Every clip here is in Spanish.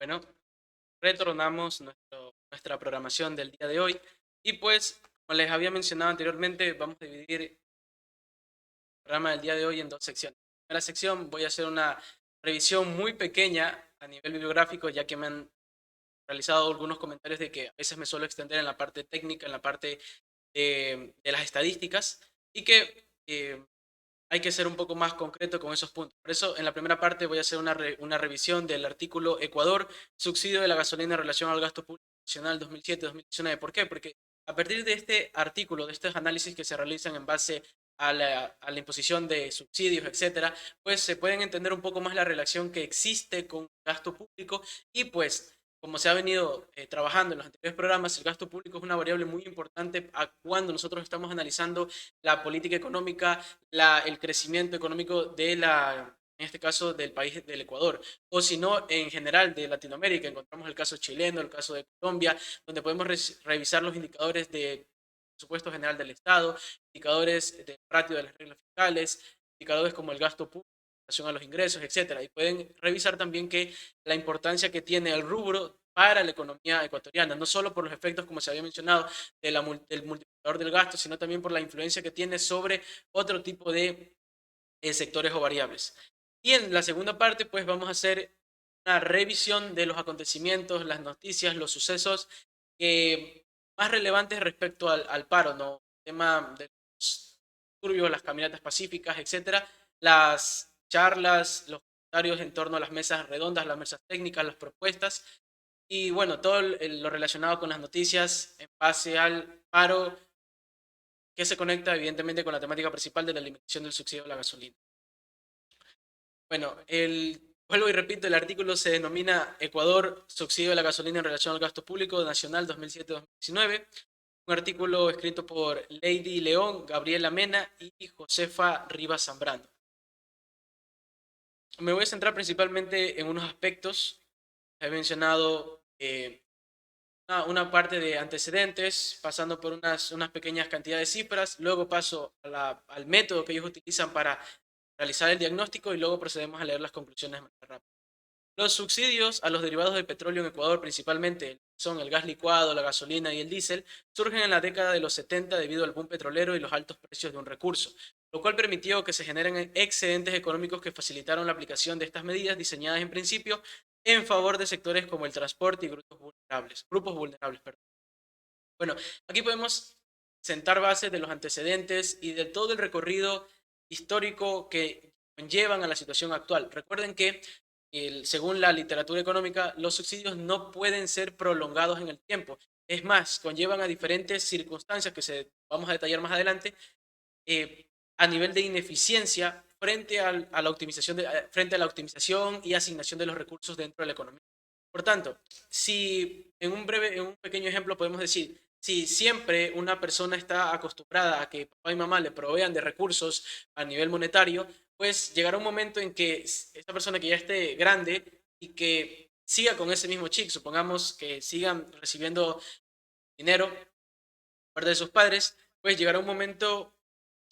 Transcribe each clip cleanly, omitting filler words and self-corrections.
Bueno, retornamos nuestra programación del día de hoy y pues, como les había mencionado anteriormente, vamos a dividir el programa del día de hoy en dos secciones. En la primera sección voy a hacer una revisión muy pequeña a nivel bibliográfico, ya que me han realizado algunos comentarios de que a veces me suelo extender en la parte técnica, en la parte de las estadísticas y que hay que ser un poco más concreto con esos puntos. Por eso, en la primera parte voy a hacer una revisión del artículo Ecuador, subsidio de la gasolina en relación al gasto público nacional 2007-2019. ¿Por qué? Porque a partir de este artículo, de estos análisis que se realizan en base a la imposición de subsidios, etcétera, pues se pueden entender un poco más la relación que existe con gasto público y pues como se ha venido trabajando en los anteriores programas, el gasto público es una variable muy importante a cuando nosotros estamos analizando la política económica, el crecimiento económico en este caso del país del Ecuador, o si no, en general de Latinoamérica. Encontramos el caso chileno, el caso de Colombia, donde podemos revisar los indicadores de presupuesto general del Estado, indicadores del ratio de las reglas fiscales, indicadores como el gasto público en relación a los ingresos, etcétera. Y pueden revisar también que la importancia que tiene el rubro para la economía ecuatoriana, no solo por los efectos, como se había mencionado, del multiplicador del gasto, sino también por la influencia que tiene sobre otro tipo de sectores o variables. Y en la segunda parte, pues vamos a hacer una revisión de los acontecimientos, las noticias, los sucesos más relevantes respecto al paro, ¿no? El tema de los turbios, las caminatas pacíficas, etcétera, las charlas, los comentarios en torno a las mesas redondas, las mesas técnicas, las propuestas y bueno, todo lo relacionado con las noticias en base al paro que se conecta evidentemente con la temática principal de la limitación del subsidio a la gasolina. Bueno, vuelvo y repito, el artículo se denomina Ecuador, subsidio de la gasolina en relación al gasto público nacional 2007-2019. Un artículo escrito por Lady León, Gabriela Mena y Josefa Rivas Zambrano. Me voy a centrar principalmente en unos aspectos. He mencionado una parte de antecedentes, pasando por unas pequeñas cantidades de cifras, luego paso al método que ellos utilizan para realizar el diagnóstico y luego procedemos a leer las conclusiones más rápido. Los subsidios a los derivados del petróleo en Ecuador, principalmente son el gas licuado, la gasolina y el diésel, surgen en la década de los 70 debido al boom petrolero y los altos precios de un recurso, lo cual permitió que se generen excedentes económicos que facilitaron la aplicación de estas medidas diseñadas en principio en favor de sectores como el transporte y grupos vulnerables. Perdón. Bueno, aquí podemos sentar bases de los antecedentes y de todo el recorrido histórico que conllevan a la situación actual. Recuerden que según la literatura económica, los subsidios no pueden ser prolongados en el tiempo. Es más, conllevan a diferentes circunstancias que vamos a detallar más adelante a nivel de ineficiencia frente a la optimización y asignación de los recursos dentro de la economía. Por tanto, si en un pequeño ejemplo podemos decir, si siempre una persona está acostumbrada a que papá y mamá le provean de recursos a nivel monetario, pues llegará un momento en que esta persona que ya esté grande y que siga con ese mismo chip, supongamos que sigan recibiendo dinero por parte de sus padres, pues llegará un momento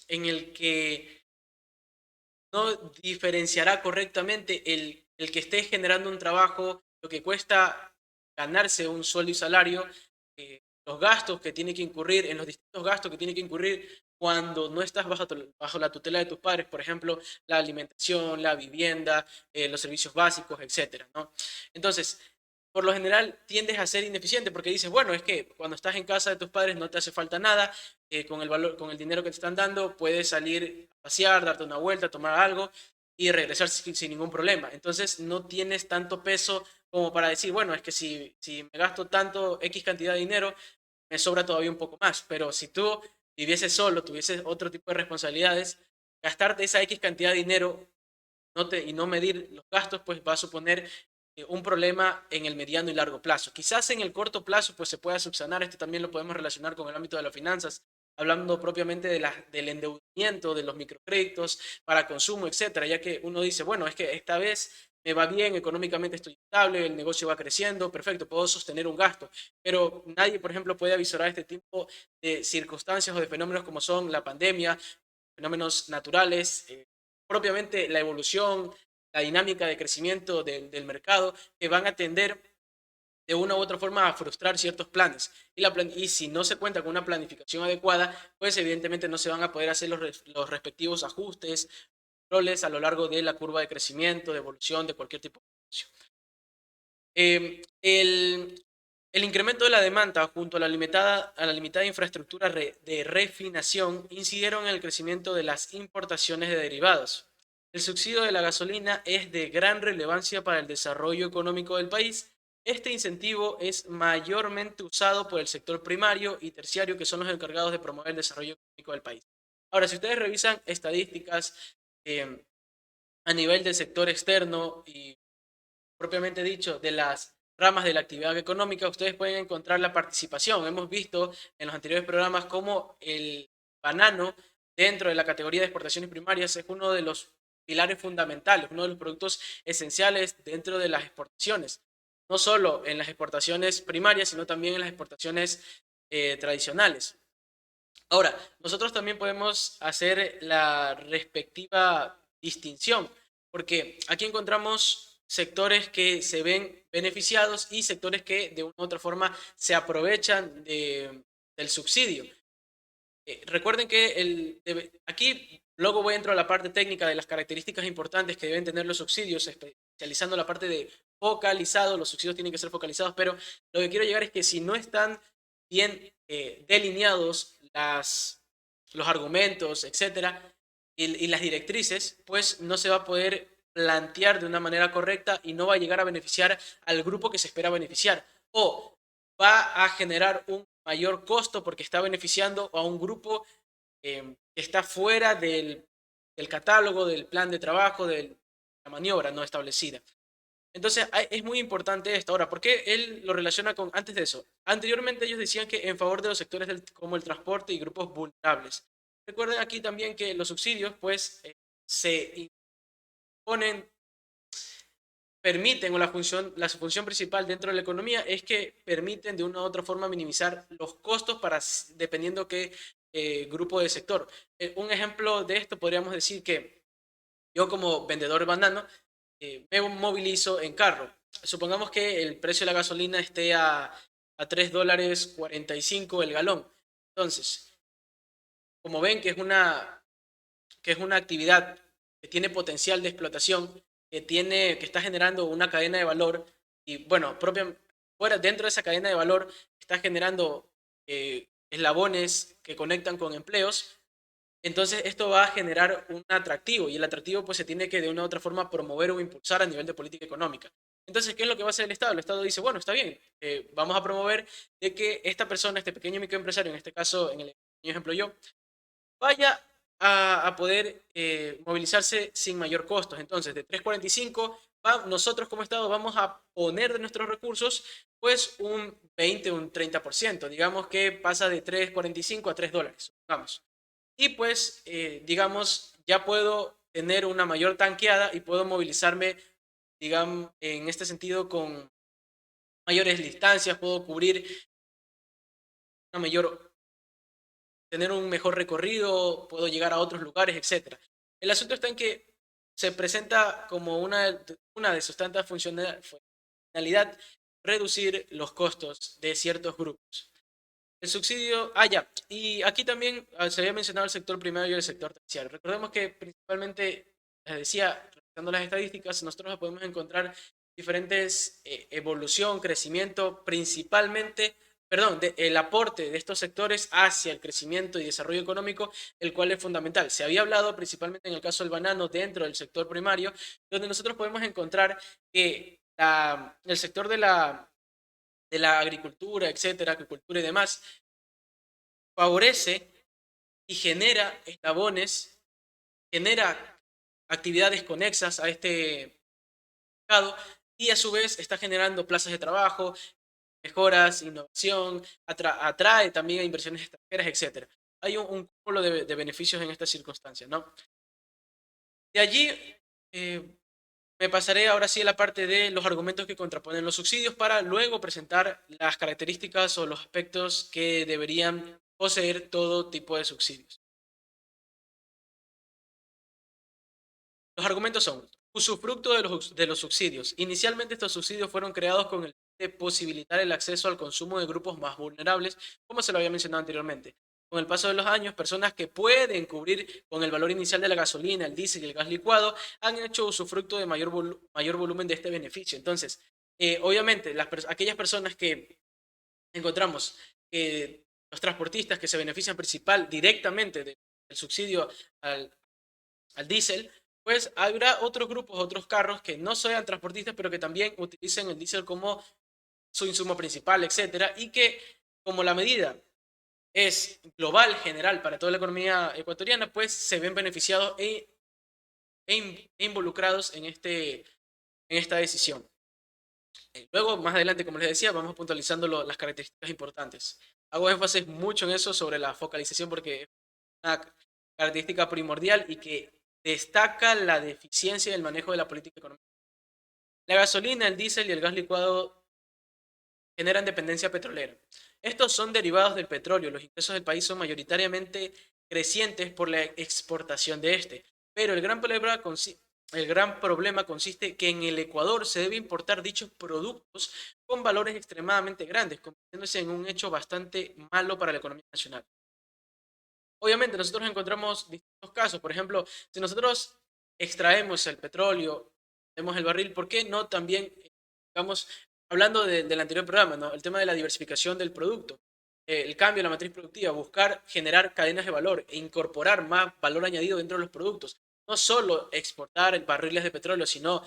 en el que no diferenciará correctamente el que esté generando un trabajo, lo que cuesta ganarse un sueldo y salario, los gastos que tiene que incurrir, en los distintos gastos que tiene que incurrir cuando no estás bajo la tutela de tus padres, por ejemplo, la alimentación, la vivienda, los servicios básicos, etcétera, ¿no? Entonces, por lo general tiendes a ser ineficiente porque dices, bueno, es que cuando estás en casa de tus padres no te hace falta nada, con el dinero que te están dando puedes salir a pasear, darte una vuelta, tomar algo y regresar sin ningún problema. Entonces no tienes tanto peso como para decir, bueno, es que si me gasto tanto X cantidad de dinero, me sobra todavía un poco más. Pero si tú vivieses solo, tuvieses otro tipo de responsabilidades, gastarte esa X cantidad de dinero y no medir los gastos, pues va a suponer un problema en el mediano y largo plazo. Quizás en el corto plazo pues se pueda subsanar, esto también lo podemos relacionar con el ámbito de las finanzas, hablando propiamente del endeudamiento, de los microcréditos para consumo, etcétera, ya que uno dice, bueno, es que esta vez me va bien, económicamente estoy estable, el negocio va creciendo, perfecto, puedo sostener un gasto, pero nadie, por ejemplo, puede avisorar este tipo de circunstancias o de fenómenos como son la pandemia, fenómenos naturales, propiamente la evolución, la dinámica de crecimiento del mercado que van a tender de una u otra forma a frustrar ciertos planes. Y si no se cuenta con una planificación adecuada, pues evidentemente no se van a poder hacer los respectivos ajustes, controles a lo largo de la curva de crecimiento, de evolución de cualquier tipo de negocio. El incremento de la demanda junto a la limitada infraestructura de refinación incidieron en el crecimiento de las importaciones de derivados. El subsidio de la gasolina es de gran relevancia para el desarrollo económico del país. Este incentivo es mayormente usado por el sector primario y terciario, que son los encargados de promover el desarrollo económico del país. Ahora, si ustedes revisan estadísticas eh, a nivel del sector externo y propiamente dicho, de las ramas de la actividad económica, ustedes pueden encontrar la participación. Hemos visto en los anteriores programas cómo el banano dentro de la categoría de exportaciones primarias es uno de los pilares fundamentales, uno de los productos esenciales dentro de las exportaciones. No solo en las exportaciones primarias, sino también en las exportaciones tradicionales. Ahora, nosotros también podemos hacer la respectiva distinción, porque aquí encontramos sectores que se ven beneficiados y sectores que de una u otra forma se aprovechan del subsidio. Recuerden que aquí luego voy a entrar a la parte técnica de las características importantes que deben tener los subsidios, especializando la parte de focalizado. Los subsidios tienen que ser focalizados, pero lo que quiero llegar es que si no están bien delineados los argumentos, etcétera, y las directrices, pues no se va a poder plantear de una manera correcta y no va a llegar a beneficiar al grupo que se espera beneficiar. O va a generar un mayor costo porque está beneficiando a un grupo que está fuera del catálogo, del plan de trabajo, de la maniobra no establecida. Entonces, es muy importante esto. Ahora, ¿por qué él lo relaciona con, antes de eso? Anteriormente ellos decían que en favor de los sectores como el transporte y grupos vulnerables. Recuerden aquí también que los subsidios, pues, se imponen, permiten, o la función principal dentro de la economía es que permiten de una u otra forma minimizar los costos para, dependiendo qué grupo de sector. Un ejemplo de esto podríamos decir que yo como vendedor banano me movilizo en carro. Supongamos que el precio de la gasolina esté a $3.45 el galón. Entonces, como ven que es una actividad que tiene potencial de explotación, que está generando una cadena de valor y bueno, dentro de esa cadena de valor está generando eslabones que conectan con empleos. Entonces esto va a generar un atractivo y el atractivo pues se tiene que de una u otra forma promover o impulsar a nivel de política económica. Entonces, ¿qué es lo que va a hacer el Estado? El Estado dice, bueno, está bien, vamos a promover de que esta persona, este pequeño microempresario, en este caso, en el ejemplo yo, vaya a poder movilizarse sin mayor costo. Entonces, de 3.45, nosotros como Estado vamos a poner de nuestros recursos pues un 20, un 30%. Digamos que pasa de 3.45 a $3, vamos. Y pues, digamos, ya puedo tener una mayor tanqueada y puedo movilizarme, digamos, en este sentido con mayores distancias, puedo cubrir una mayor, tener un mejor recorrido, puedo llegar a otros lugares, etcétera. El asunto está en que se presenta como una de sus tantas funcionalidad reducir los costos de ciertos grupos. El subsidio, ya, y aquí también se había mencionado el sector primario y el sector terciario. Recordemos que principalmente, les decía, revisando las estadísticas, nosotros podemos encontrar diferentes evolución, crecimiento, principalmente, perdón, el aporte de estos sectores hacia el crecimiento y desarrollo económico, el cual es fundamental. Se había hablado principalmente en el caso del banano dentro del sector primario, donde nosotros podemos encontrar que el sector de la agricultura, etcétera, agricultura y demás, favorece y genera eslabones, genera actividades conexas a este mercado y a su vez está generando plazas de trabajo, mejoras, innovación, atrae también a inversiones extranjeras, etcétera. Hay un cúmulo de beneficios en estas circunstancias, ¿no? De allí eh, me pasaré ahora sí a la parte de los argumentos que contraponen los subsidios para luego presentar las características o los aspectos que deberían poseer todo tipo de subsidios. Los argumentos son, Usufructo de los subsidios. Inicialmente estos subsidios fueron creados con el fin de posibilitar el acceso al consumo de grupos más vulnerables, como se lo había mencionado anteriormente. Con el paso de los años, personas que pueden cubrir con el valor inicial de la gasolina, el diésel y el gas licuado han hecho usufructo de mayor volumen de este beneficio. Entonces, obviamente, aquellas personas que encontramos que los transportistas que se benefician principal directamente del subsidio al, al diésel, pues habrá otros grupos, otros carros que no sean transportistas, pero que también utilicen el diésel como su insumo principal, etcétera, y que como la medida es global, general para toda la economía ecuatoriana, pues se ven beneficiados e involucrados en esta decisión. Luego, más adelante, como les decía, vamos puntualizando las características importantes. Hago énfasis mucho en eso sobre la focalización porque es una característica primordial y que destaca la deficiencia del manejo de la política económica. La gasolina, el diésel y el gas licuado generan dependencia petrolera. Estos son derivados del petróleo. Los ingresos del país son mayoritariamente crecientes por la exportación de este. Pero el gran problema consiste que en el Ecuador se debe importar dichos productos con valores extremadamente grandes, convirtiéndose en un hecho bastante malo para la economía nacional. Obviamente nosotros encontramos distintos casos. Por ejemplo, si nosotros extraemos el petróleo, tenemos el barril, ¿por qué no también, digamos, hablando del anterior programa, ¿no? El tema de la diversificación del producto, el cambio en la matriz productiva, buscar generar cadenas de valor e incorporar más valor añadido dentro de los productos. No solo exportar barriles de petróleo, sino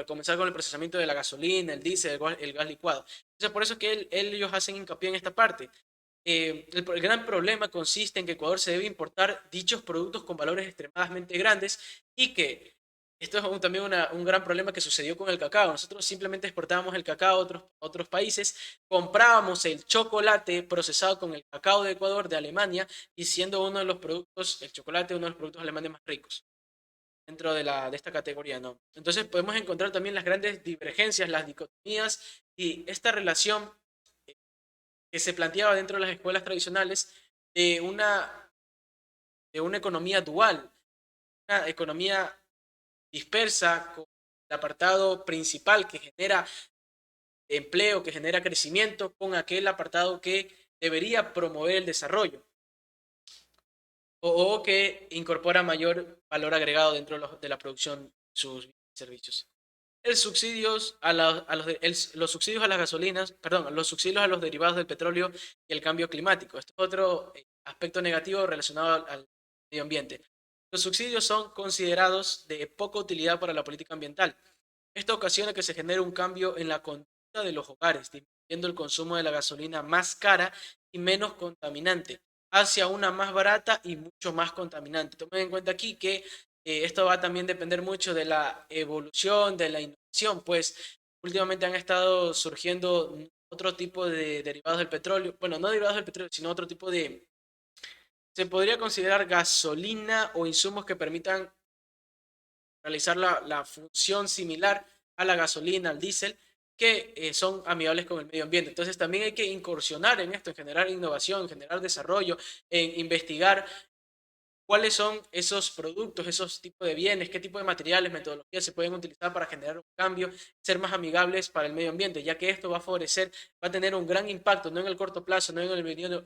comenzar con el procesamiento de la gasolina, el diésel, el gas licuado. Entonces, por eso es que ellos hacen hincapié en esta parte. El gran problema consiste en que Ecuador se debe importar dichos productos con valores extremadamente grandes y que esto es también un gran problema que sucedió con el cacao. Nosotros simplemente exportábamos el cacao a otros países, comprábamos el chocolate procesado con el cacao de Ecuador, de Alemania, y siendo uno de los productos, el chocolate, uno de los productos alemanes más ricos dentro de esta categoría, ¿no? Entonces podemos encontrar también las grandes divergencias, las dicotomías y esta relación que se planteaba dentro de las escuelas tradicionales de de una economía dual, una economía dispersa con el apartado principal que genera empleo, que genera crecimiento, con aquel apartado que debería promover el desarrollo o que incorpora mayor valor agregado dentro de la producción de sus servicios. El subsidios los subsidios a las gasolinas, perdón, los subsidios a los derivados del petróleo y el cambio climático. Esto es otro aspecto negativo relacionado al medio ambiente. Los subsidios son considerados de poca utilidad para la política ambiental. Esto ocasiona que se genere un cambio en la conducta de los hogares, disminuyendo el consumo de la gasolina más cara y menos contaminante, hacia una más barata y mucho más contaminante. Tomen en cuenta aquí que esto va a también depender mucho de la evolución, de la innovación, pues últimamente han estado surgiendo otro tipo de derivados del petróleo, bueno, no derivados del petróleo, sino otro tipo se podría considerar gasolina o insumos que permitan realizar la función similar a la gasolina, al diésel, que son amigables con el medio ambiente. Entonces también hay que incursionar en esto, en generar innovación, en generar desarrollo, en investigar cuáles son esos productos, esos tipos de bienes, qué tipo de materiales, metodologías se pueden utilizar para generar un cambio, ser más amigables para el medio ambiente, ya que esto va a favorecer, va a tener un gran impacto, no en el corto plazo, no en el mediano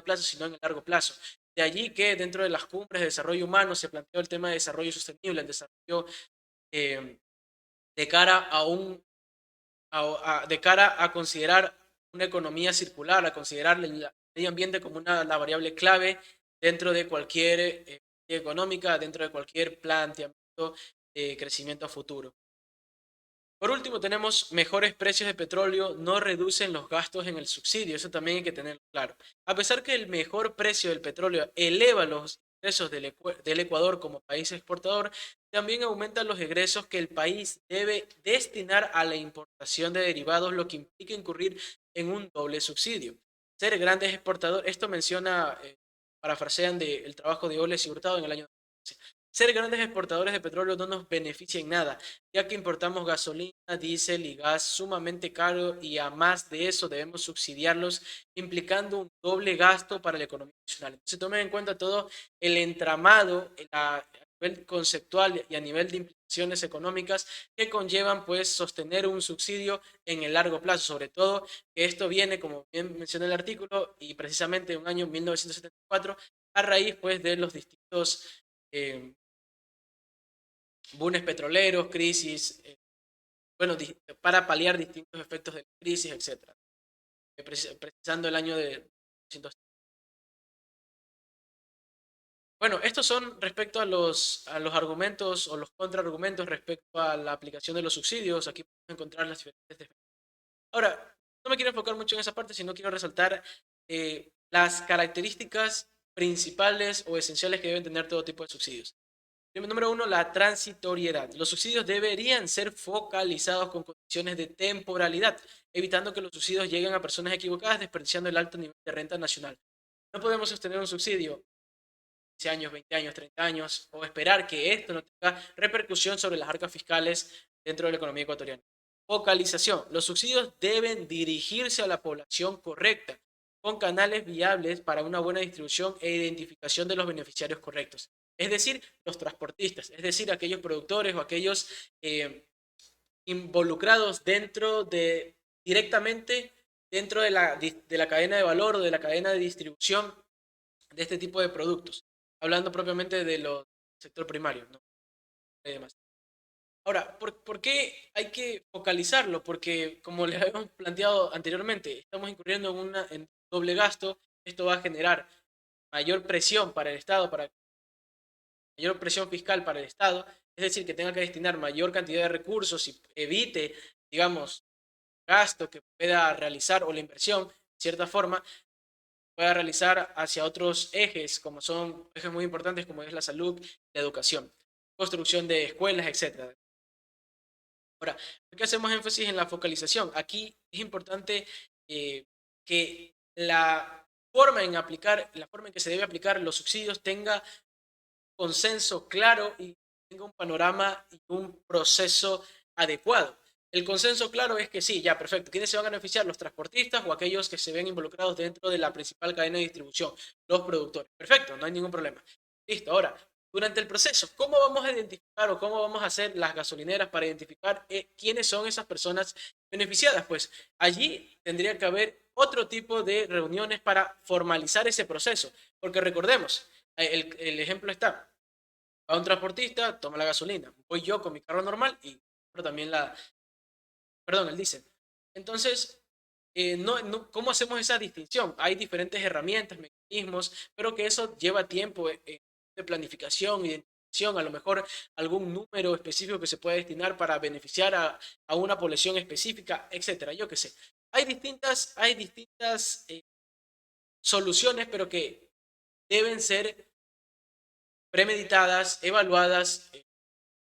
plazo, sino en el largo plazo. De allí que dentro de las cumbres de desarrollo humano se planteó el tema de desarrollo sostenible, el desarrollo eh, de cara de cara a considerar una economía circular, a considerar el medio ambiente como la variable clave dentro de cualquier económica, dentro de cualquier planteamiento de crecimiento a futuro. Por último, tenemos mejores precios de petróleo no reducen los gastos en el subsidio. Eso también hay que tenerlo claro. A pesar que el mejor precio del petróleo eleva los ingresos del Ecuador como país exportador, también aumentan los egresos que el país debe destinar a la importación de derivados, lo que implica incurrir en un doble subsidio. Ser grandes exportadores, esto menciona, parafrasean del trabajo de Oles y Hurtado en el año 2015. Ser grandes exportadores de petróleo no nos beneficia en nada, ya que importamos gasolina, diésel y gas sumamente caro y a más de eso debemos subsidiarlos, implicando un doble gasto para la economía nacional. Entonces tomen en cuenta todo el entramado a nivel conceptual y a nivel de acciones económicas que conllevan pues sostener un subsidio en el largo plazo, sobre todo que esto viene, como bien mencioné en el artículo, y precisamente en un año 1974, a raíz pues de los distintos eh, bunes petroleros, crisis, bueno, para paliar distintos efectos de la crisis, etcétera. Precisando el año de 1900. Bueno, estos son respecto a los argumentos o los contraargumentos respecto a la aplicación de los subsidios. Aquí podemos encontrar las diferentes definiciones. Ahora, no me quiero enfocar mucho en esa parte, sino quiero resaltar las características principales o esenciales que deben tener todo tipo de subsidios. Número uno, la transitoriedad. Los subsidios deberían ser focalizados con condiciones de temporalidad, evitando que los subsidios lleguen a personas equivocadas, desperdiciando el alto nivel de renta nacional. No podemos sostener un subsidio 15 años, 20 años, 30 años, o esperar que esto no tenga repercusión sobre las arcas fiscales dentro de la economía ecuatoriana. Focalización. Los subsidios deben dirigirse a la población correcta, con canales viables para una buena distribución e identificación de los beneficiarios correctos. Es decir, los transportistas, es decir, aquellos productores o aquellos involucrados directamente dentro de la cadena de valor o de la cadena de distribución de este tipo de productos, hablando propiamente del sector primario, ¿no? Y demás. Ahora, ¿por qué hay que focalizarlo? Porque, como les habíamos planteado anteriormente, estamos incurriendo en doble gasto. Esto va a generar mayor presión para el Estado, mayor presión fiscal para el Estado, es decir, que tenga que destinar mayor cantidad de recursos y evite, digamos, gasto que pueda realizar o la inversión, de cierta forma, pueda realizar hacia otros ejes, como son ejes muy importantes como es la salud, la educación, construcción de escuelas, etcétera. Ahora, ¿por qué hacemos énfasis en la focalización? Aquí es importante que la forma en que se debe aplicar los subsidios tenga consenso claro y tenga un panorama y un proceso adecuado. El consenso claro es que sí, ya, perfecto. ¿Quiénes se van a beneficiar? Los transportistas o aquellos que se ven involucrados dentro de la principal cadena de distribución, los productores. Perfecto, no hay ningún problema. Listo, ahora, durante el proceso, ¿cómo vamos a identificar o cómo vamos a hacer las gasolineras para identificar quiénes son esas personas beneficiadas? Pues allí tendría que haber otro tipo de reuniones para formalizar ese proceso, porque recordemos, el ejemplo está, va un transportista, toma la gasolina, voy yo con mi carro normal y pero también perdón, el diésel. Entonces, ¿cómo hacemos esa distinción? Hay diferentes herramientas, mecanismos, pero que eso lleva tiempo de planificación, identificación, a lo mejor algún número específico que se pueda destinar para beneficiar a una población específica, etcétera. Yo qué sé. Hay distintas soluciones, pero que deben ser premeditadas, evaluadas,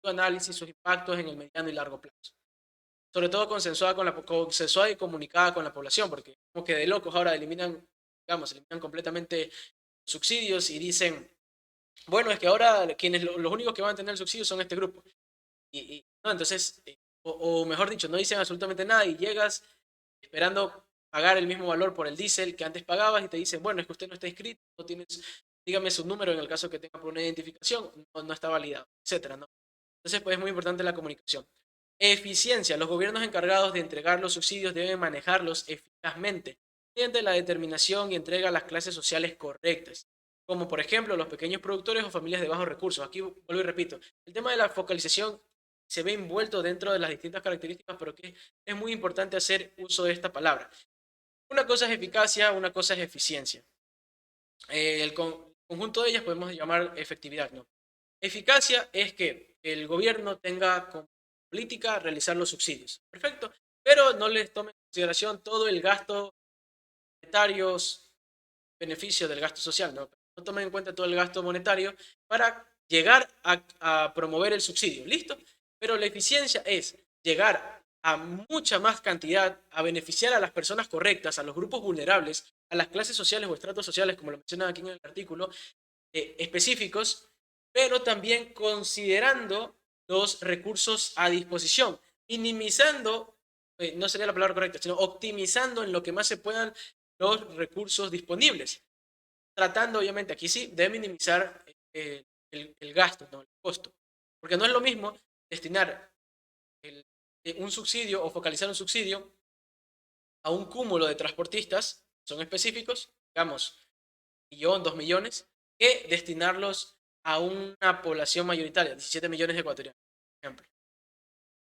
su análisis, sus impactos en el mediano y largo plazo. Sobre todo consensuada y comunicada con la población, porque como que de locos ahora eliminan completamente subsidios y dicen, bueno, es que ahora los únicos que van a tener el subsidio son este grupo. No, entonces, o mejor dicho, no dicen absolutamente nada y llegas esperando pagar el mismo valor por el diésel que antes pagabas y te dicen, bueno, es que usted no está inscrito, no tienes, dígame su número en el caso que tenga por una identificación, no está validado, etcétera, ¿no? Entonces, pues es muy importante la comunicación. Eficiencia. Los gobiernos encargados de entregar los subsidios deben manejarlos eficazmente mediante la determinación y entrega a las clases sociales correctas, como por ejemplo los pequeños productores o familias de bajos recursos. Aquí vuelvo y repito, el tema de la focalización se ve envuelto dentro de las distintas características, pero que es muy importante hacer uso de esta palabra. Una cosa es eficacia, una cosa es eficiencia. El conjunto de ellas podemos llamar efectividad, ¿no? Eficacia es que el gobierno tenga como política realizar los subsidios. Perfecto. Pero no les tome en consideración todo el gasto monetario, beneficio del gasto social, ¿no? No tomen en cuenta todo el gasto monetario para llegar a promover el subsidio. ¿Listo? Pero la eficiencia es llegar a mucha más cantidad, a beneficiar a las personas correctas, a los grupos vulnerables, a las clases sociales o estratos sociales, como lo mencionan aquí en el artículo, específicos, pero también considerando los recursos a disposición, minimizando, no sería la palabra correcta, sino optimizando en lo que más se puedan los recursos disponibles, tratando obviamente aquí sí de minimizar el gasto, ¿no? El costo, porque no es lo mismo destinar un subsidio o focalizar un subsidio a un cúmulo de transportistas, son específicos, digamos, 1.000.000, 2.000.000, que destinarlos a una población mayoritaria, 17 millones de ecuatorianos, por ejemplo.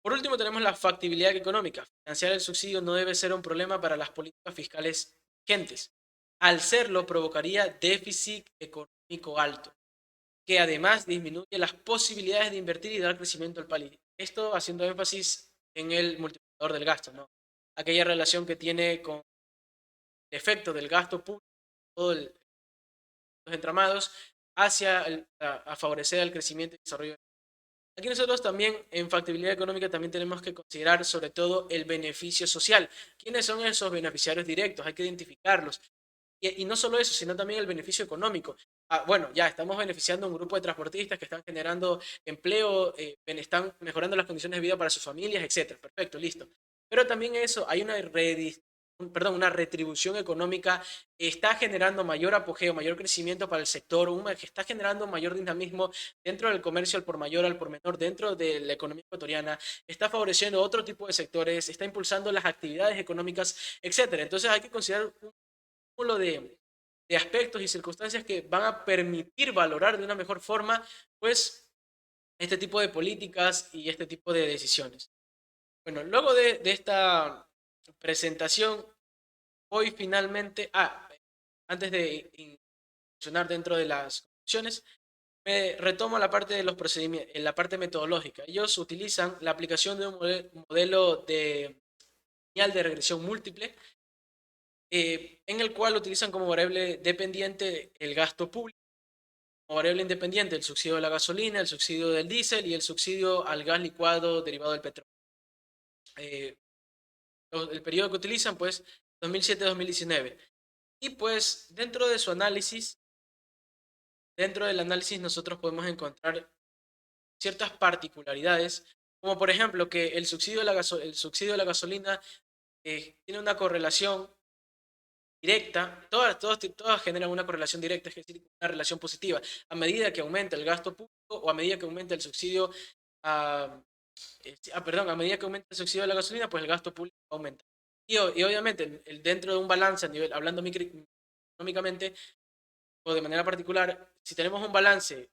Por último, tenemos la factibilidad económica. Financiar el subsidio no debe ser un problema para las políticas fiscales vigentes. Al serlo, provocaría déficit económico alto, que además disminuye las posibilidades de invertir y dar crecimiento al país. Esto haciendo énfasis en el multiplicador del gasto, ¿no? Aquella relación que tiene con el efecto del gasto público, todos los entramados, hacia a favorecer el crecimiento y desarrollo. Aquí nosotros también en factibilidad económica también tenemos que considerar sobre todo el beneficio social. ¿Quiénes son esos beneficiarios directos? Hay que identificarlos. Y no solo eso, sino también el beneficio económico. Bueno, ya estamos beneficiando a un grupo de transportistas que están generando empleo, están mejorando las condiciones de vida para sus familias, etcétera. Perfecto, listo. Pero también eso, hay una retribución económica, está generando mayor apogeo, mayor crecimiento para el sector, que está generando mayor dinamismo dentro del comercio al por mayor, al por menor, dentro de la economía ecuatoriana, está favoreciendo otro tipo de sectores, está impulsando las actividades económicas, etcétera. Entonces hay que considerar cúmulo de aspectos y circunstancias que van a permitir valorar de una mejor forma, pues, este tipo de políticas y este tipo de decisiones. Bueno, luego de esta presentación, voy finalmente antes de incursionar dentro de las conclusiones, me retomo la parte de los procedimientos, en la parte metodológica. Ellos utilizan la aplicación de un modelo de señal de regresión múltiple, en el cual utilizan como variable dependiente el gasto público, como variable independiente el subsidio de la gasolina, el subsidio del diésel y el subsidio al gas licuado derivado del petróleo. Eh, el periodo que utilizan, pues, 2007-2019. Y pues, dentro del análisis nosotros podemos encontrar ciertas particularidades, como por ejemplo que el subsidio de la gasolina tiene una correlación directa, todas generan una correlación directa, es decir, una relación positiva. A medida que aumenta el gasto público o a medida que aumenta el subsidio, a, perdón, a medida que aumenta el subsidio de la gasolina, pues el gasto público aumenta. Y obviamente, dentro de un balance a nivel, hablando económicamente o de manera particular, si tenemos un balance de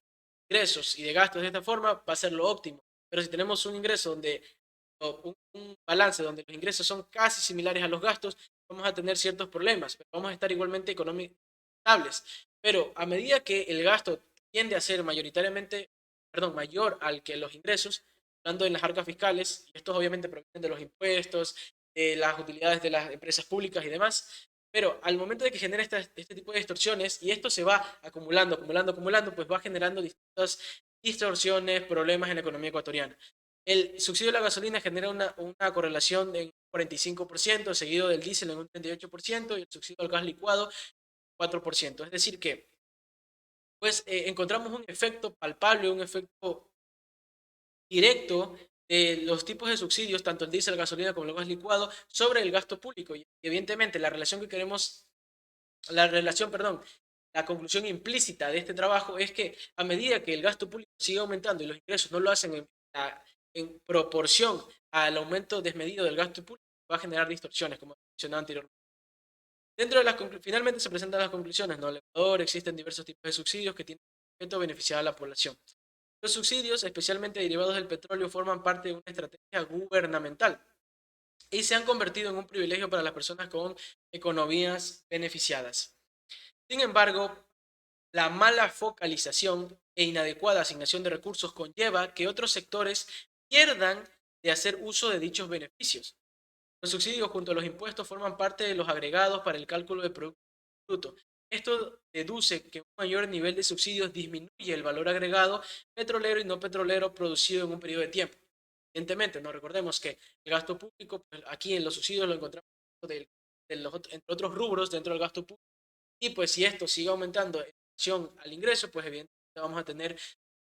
ingresos y de gastos de esta forma, va a ser lo óptimo. Pero si tenemos un ingreso un balance donde los ingresos son casi similares a los gastos, vamos a tener ciertos problemas, pero vamos a estar igualmente económicamente estables. Pero a medida que el gasto tiende a ser mayor al que los ingresos, hablando en las arcas fiscales, y estos obviamente provienen de los impuestos, de las utilidades de las empresas públicas y demás, pero al momento de que genera este tipo de distorsiones y esto se va acumulando, pues va generando distintas distorsiones, problemas en la economía ecuatoriana. El subsidio de la gasolina genera una correlación de 45%, seguido del diésel en un 38% y el subsidio al gas licuado 4%. Es decir que, pues, encontramos un efecto palpable, un efecto directo de los tipos de subsidios, tanto el diésel, la gasolina como el gas licuado, sobre el gasto público. Y evidentemente la conclusión implícita de este trabajo es que a medida que el gasto público sigue aumentando y los ingresos no lo hacen en proporción al aumento desmedido del gasto público, va a generar distorsiones, como mencionaba anteriormente. Finalmente se presentan las conclusiones, ¿no? En el Ecuador existen diversos tipos de subsidios que tienen como objeto beneficiar a la población. Los subsidios, especialmente derivados del petróleo, forman parte de una estrategia gubernamental y se han convertido en un privilegio para las personas con economías beneficiadas. Sin embargo, la mala focalización e inadecuada asignación de recursos conlleva que otros sectores pierdan de hacer uso de dichos beneficios. Los subsidios junto a los impuestos forman parte de los agregados para el cálculo de producto bruto. Esto deduce que un mayor nivel de subsidios disminuye el valor agregado petrolero y no petrolero producido en un periodo de tiempo. Evidentemente, no recordemos que el gasto público, pues, aquí en los subsidios lo encontramos entre otros rubros dentro del gasto público. Y pues si esto sigue aumentando en relación al ingreso, pues evidentemente vamos a tener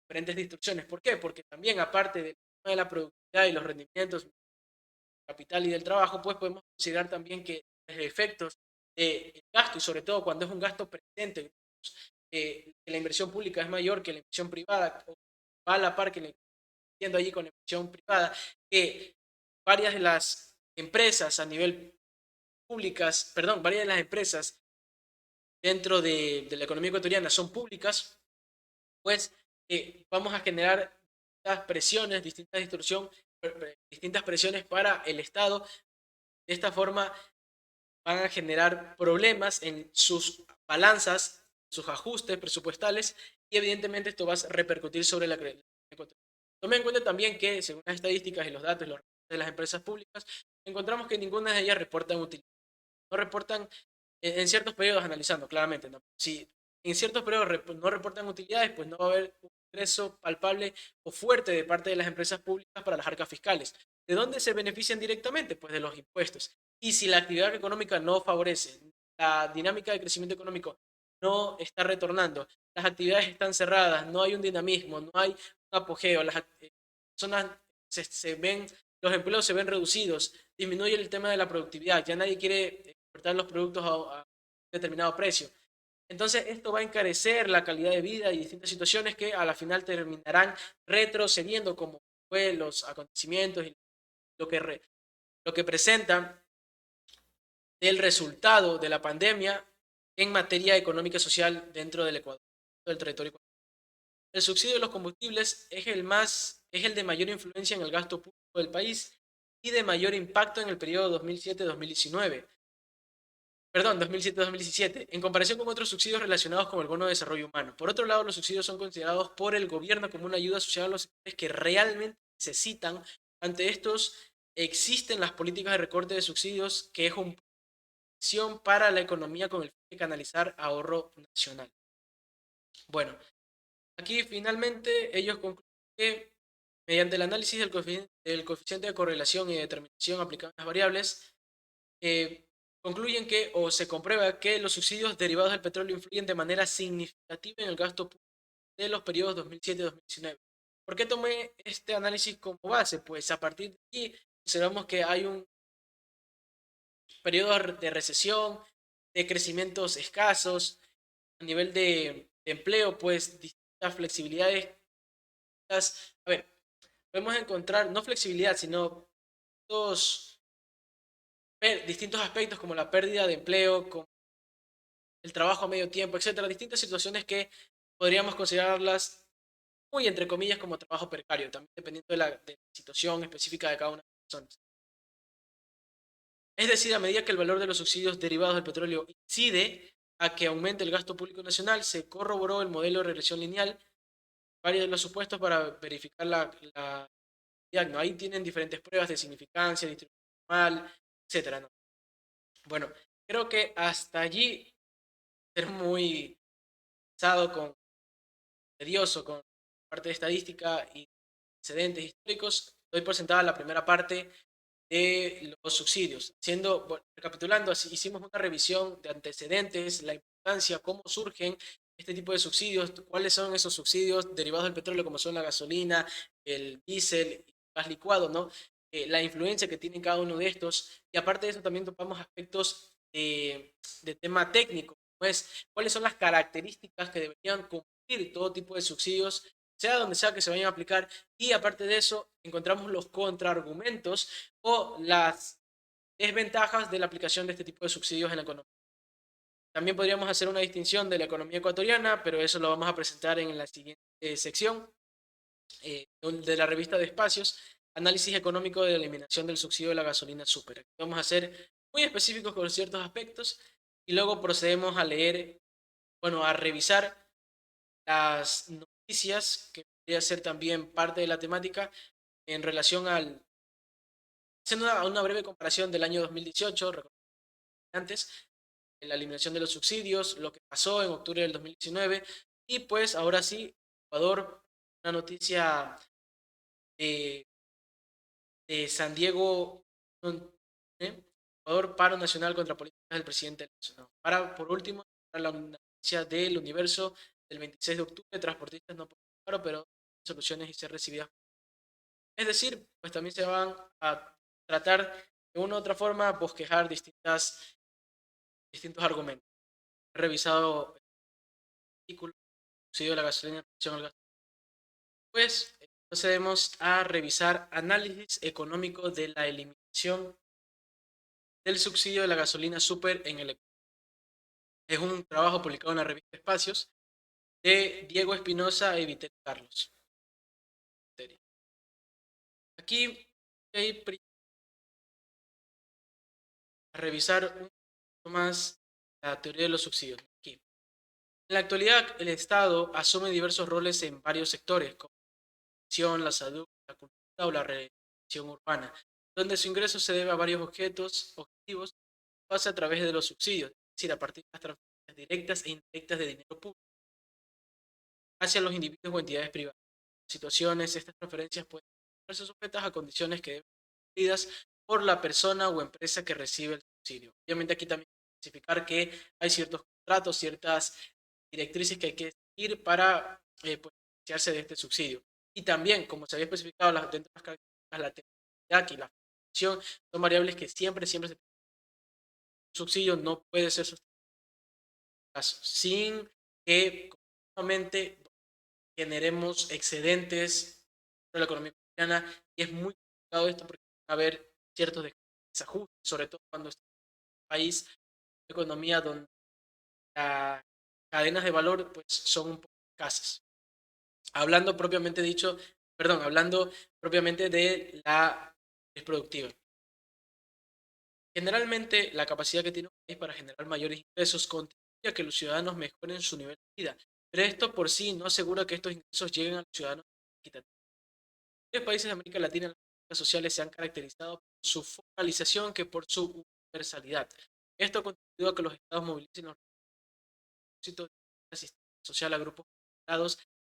diferentes distorsiones. ¿Por qué? Porque también aparte de la productividad y los rendimientos capital y del trabajo, pues podemos considerar también que los efectos del gasto, y sobre todo cuando es un gasto presente, que la inversión pública es mayor que la inversión privada, o va a la par que la compitiendo allí con la inversión privada, que varias de las empresas a nivel públicas, perdón, varias de las empresas dentro de la economía ecuatoriana son públicas, pues vamos a generar distintas presiones, distintas presiones para el Estado. De esta forma van a generar problemas en sus balanzas, sus ajustes presupuestales y evidentemente esto va a repercutir sobre la economía ecuatoriana. Tome en cuenta también que según las estadísticas y los datos de las empresas públicas, encontramos que ninguna de ellas reportan utilidad. No reportan en ciertos periodos analizando, claramente, ¿no? Si en ciertos periodos no reportan utilidades, pues no va a haber un ingreso palpable o fuerte de parte de las empresas públicas para las arcas fiscales. ¿De dónde se benefician directamente? Pues de los impuestos. Y si la actividad económica no favorece, la dinámica de crecimiento económico no está retornando, las actividades están cerradas, no hay un dinamismo, no hay un apogeo, las personas se ven, los empleos se ven reducidos, disminuye el tema de la productividad, ya nadie quiere exportar los productos a un determinado precio. Entonces, esto va a encarecer la calidad de vida y distintas situaciones que a la final terminarán retrocediendo como fue los acontecimientos y lo que, lo que presentan del resultado de la pandemia en materia económica y social dentro del Ecuador, del territorio ecuatoriano. El subsidio de los combustibles es el de mayor influencia en el gasto público del país y de mayor impacto en el periodo 2007-2019. Perdón, 2007-2017, en comparación con otros subsidios relacionados con el bono de desarrollo humano. Por otro lado, los subsidios son considerados por el gobierno como una ayuda social a los sectores que realmente necesitan. Ante estos, existen las políticas de recorte de subsidios, que es una opción para la economía con el fin de canalizar ahorro nacional. Bueno, aquí finalmente ellos concluyen que mediante el análisis del coeficiente de correlación y determinación aplicado a las variables, concluyen que o se comprueba que los subsidios derivados del petróleo influyen de manera significativa en el gasto público de los periodos 2007-2019. ¿Por qué tomé este análisis como base? Pues a partir de aquí observamos que hay un periodo de recesión, de crecimientos escasos, a nivel de empleo, pues distintas flexibilidades. A ver, podemos encontrar no flexibilidad, sino distintos aspectos como la pérdida de empleo, como el trabajo a medio tiempo, etcétera, distintas situaciones que podríamos considerarlas muy entre comillas como trabajo precario, también dependiendo de la situación específica de cada una de las personas. Es decir, a medida que el valor de los subsidios derivados del petróleo incide a que aumente el gasto público nacional, se corroboró el modelo de regresión lineal, varios de los supuestos para verificar la ¿no? Ahí tienen diferentes pruebas de significancia, distribución normal, etcétera, ¿no? Bueno, creo que hasta allí ser muy pesado tedioso con parte de estadística y antecedentes históricos. Doy por sentada la primera parte de los subsidios. Bueno, recapitulando, así, hicimos una revisión de antecedentes, la importancia, cómo surgen este tipo de subsidios, cuáles son esos subsidios derivados del petróleo, como son la gasolina, el diésel, el gas licuado, ¿no? La influencia que tienen cada uno de estos. Y aparte de eso, también topamos aspectos de tema técnico, pues cuáles son las características que deberían cumplir todo tipo de subsidios, sea donde sea que se vayan a aplicar. Y aparte de eso, encontramos los contraargumentos o las desventajas de la aplicación de este tipo de subsidios en la economía. También podríamos hacer una distinción de la economía ecuatoriana, pero eso lo vamos a presentar en la siguiente sección de la revista de espacios, análisis económico de la eliminación del subsidio de la gasolina super. Aquí vamos a ser muy específicos con ciertos aspectos y luego procedemos a leer, bueno, a revisar las noticias, que podría ser también parte de la temática, en relación haciendo una breve comparación del año 2018, antes, la eliminación de los subsidios, lo que pasó en octubre del 2019, y pues ahora sí, Ecuador, una noticia de, de San Diego, Ecuador, paro nacional contra políticas del presidente Lazo. Para, por último, la noticia del Universo del 26 de octubre, transportistas no por paro, pero soluciones y ser recibidas. Es decir, pues también se van a tratar de una u otra forma bosquejar distintos argumentos. He revisado el artículo, subsidio de la gasolina en relación al gasto. Pues, procedemos a revisar análisis económico de la eliminación del subsidio de la gasolina super en el Ecuador. Es un trabajo publicado en la revista Espacios de Diego Espinosa y Vitelio Carlos. Aquí hay a revisar un poco más la teoría de los subsidios. Aquí. En la actualidad, el Estado asume diversos roles en varios sectores, como la salud, la cultura o la regeneración urbana, donde su ingreso se debe a varios objetivos, pasa a través de los subsidios, es decir, a partir de las transferencias directas e indirectas de dinero público hacia los individuos o entidades privadas. En situaciones, estas transferencias pueden ser sujetas a condiciones que deben ser cumplidas por la persona o empresa que recibe el subsidio. Obviamente aquí también hay que especificar que hay ciertos contratos, ciertas directrices que hay que seguir para pues, beneficiarse de este subsidio. Y también, como se había especificado dentro de las características, la temporalidad y la función son variables que siempre se tienen. Un subsidio no puede ser sostenido sin que continuamente generemos excedentes de la economía colombiana, y es muy complicado esto porque va a haber ciertos desajustes, sobre todo cuando estamos en un país, una economía donde las cadenas de valor pues, son un poco escasas. Hablando propiamente dicho, perdón, hablando propiamente de la es productiva. Generalmente, la capacidad que tiene un país para generar mayores ingresos contribuye a que los ciudadanos mejoren su nivel de vida, pero esto por sí no asegura que estos ingresos lleguen a los ciudadanos equitativamente. Los países de América Latina, las políticas sociales se han caracterizado por su focalización que por su universalidad. Esto ha contribuido a que los estados movilicen los recursos de asistencia social a grupos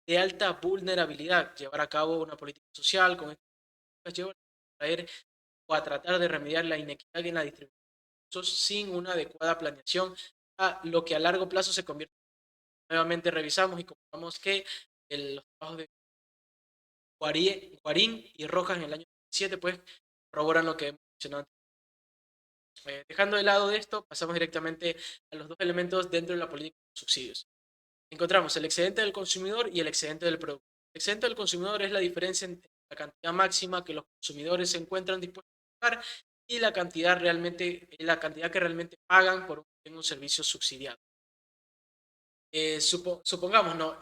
de alta vulnerabilidad, llevar a cabo una política social con estas lleva a traer o a tratar de remediar la inequidad en la distribución sin una adecuada planeación, a lo que a largo plazo se convierte. Nuevamente revisamos y comprobamos que los trabajos de Guarín y Rojas en el año 2007 pues corroboran lo que hemos mencionado. Dejando de lado de esto, pasamos directamente a los dos elementos dentro de la política de subsidios. Encontramos el excedente del consumidor y el excedente del producto. El excedente del consumidor es la diferencia entre la cantidad máxima que los consumidores se encuentran dispuestos a pagar y la cantidad que realmente pagan por un servicio subsidiado. Supongamos, ¿no?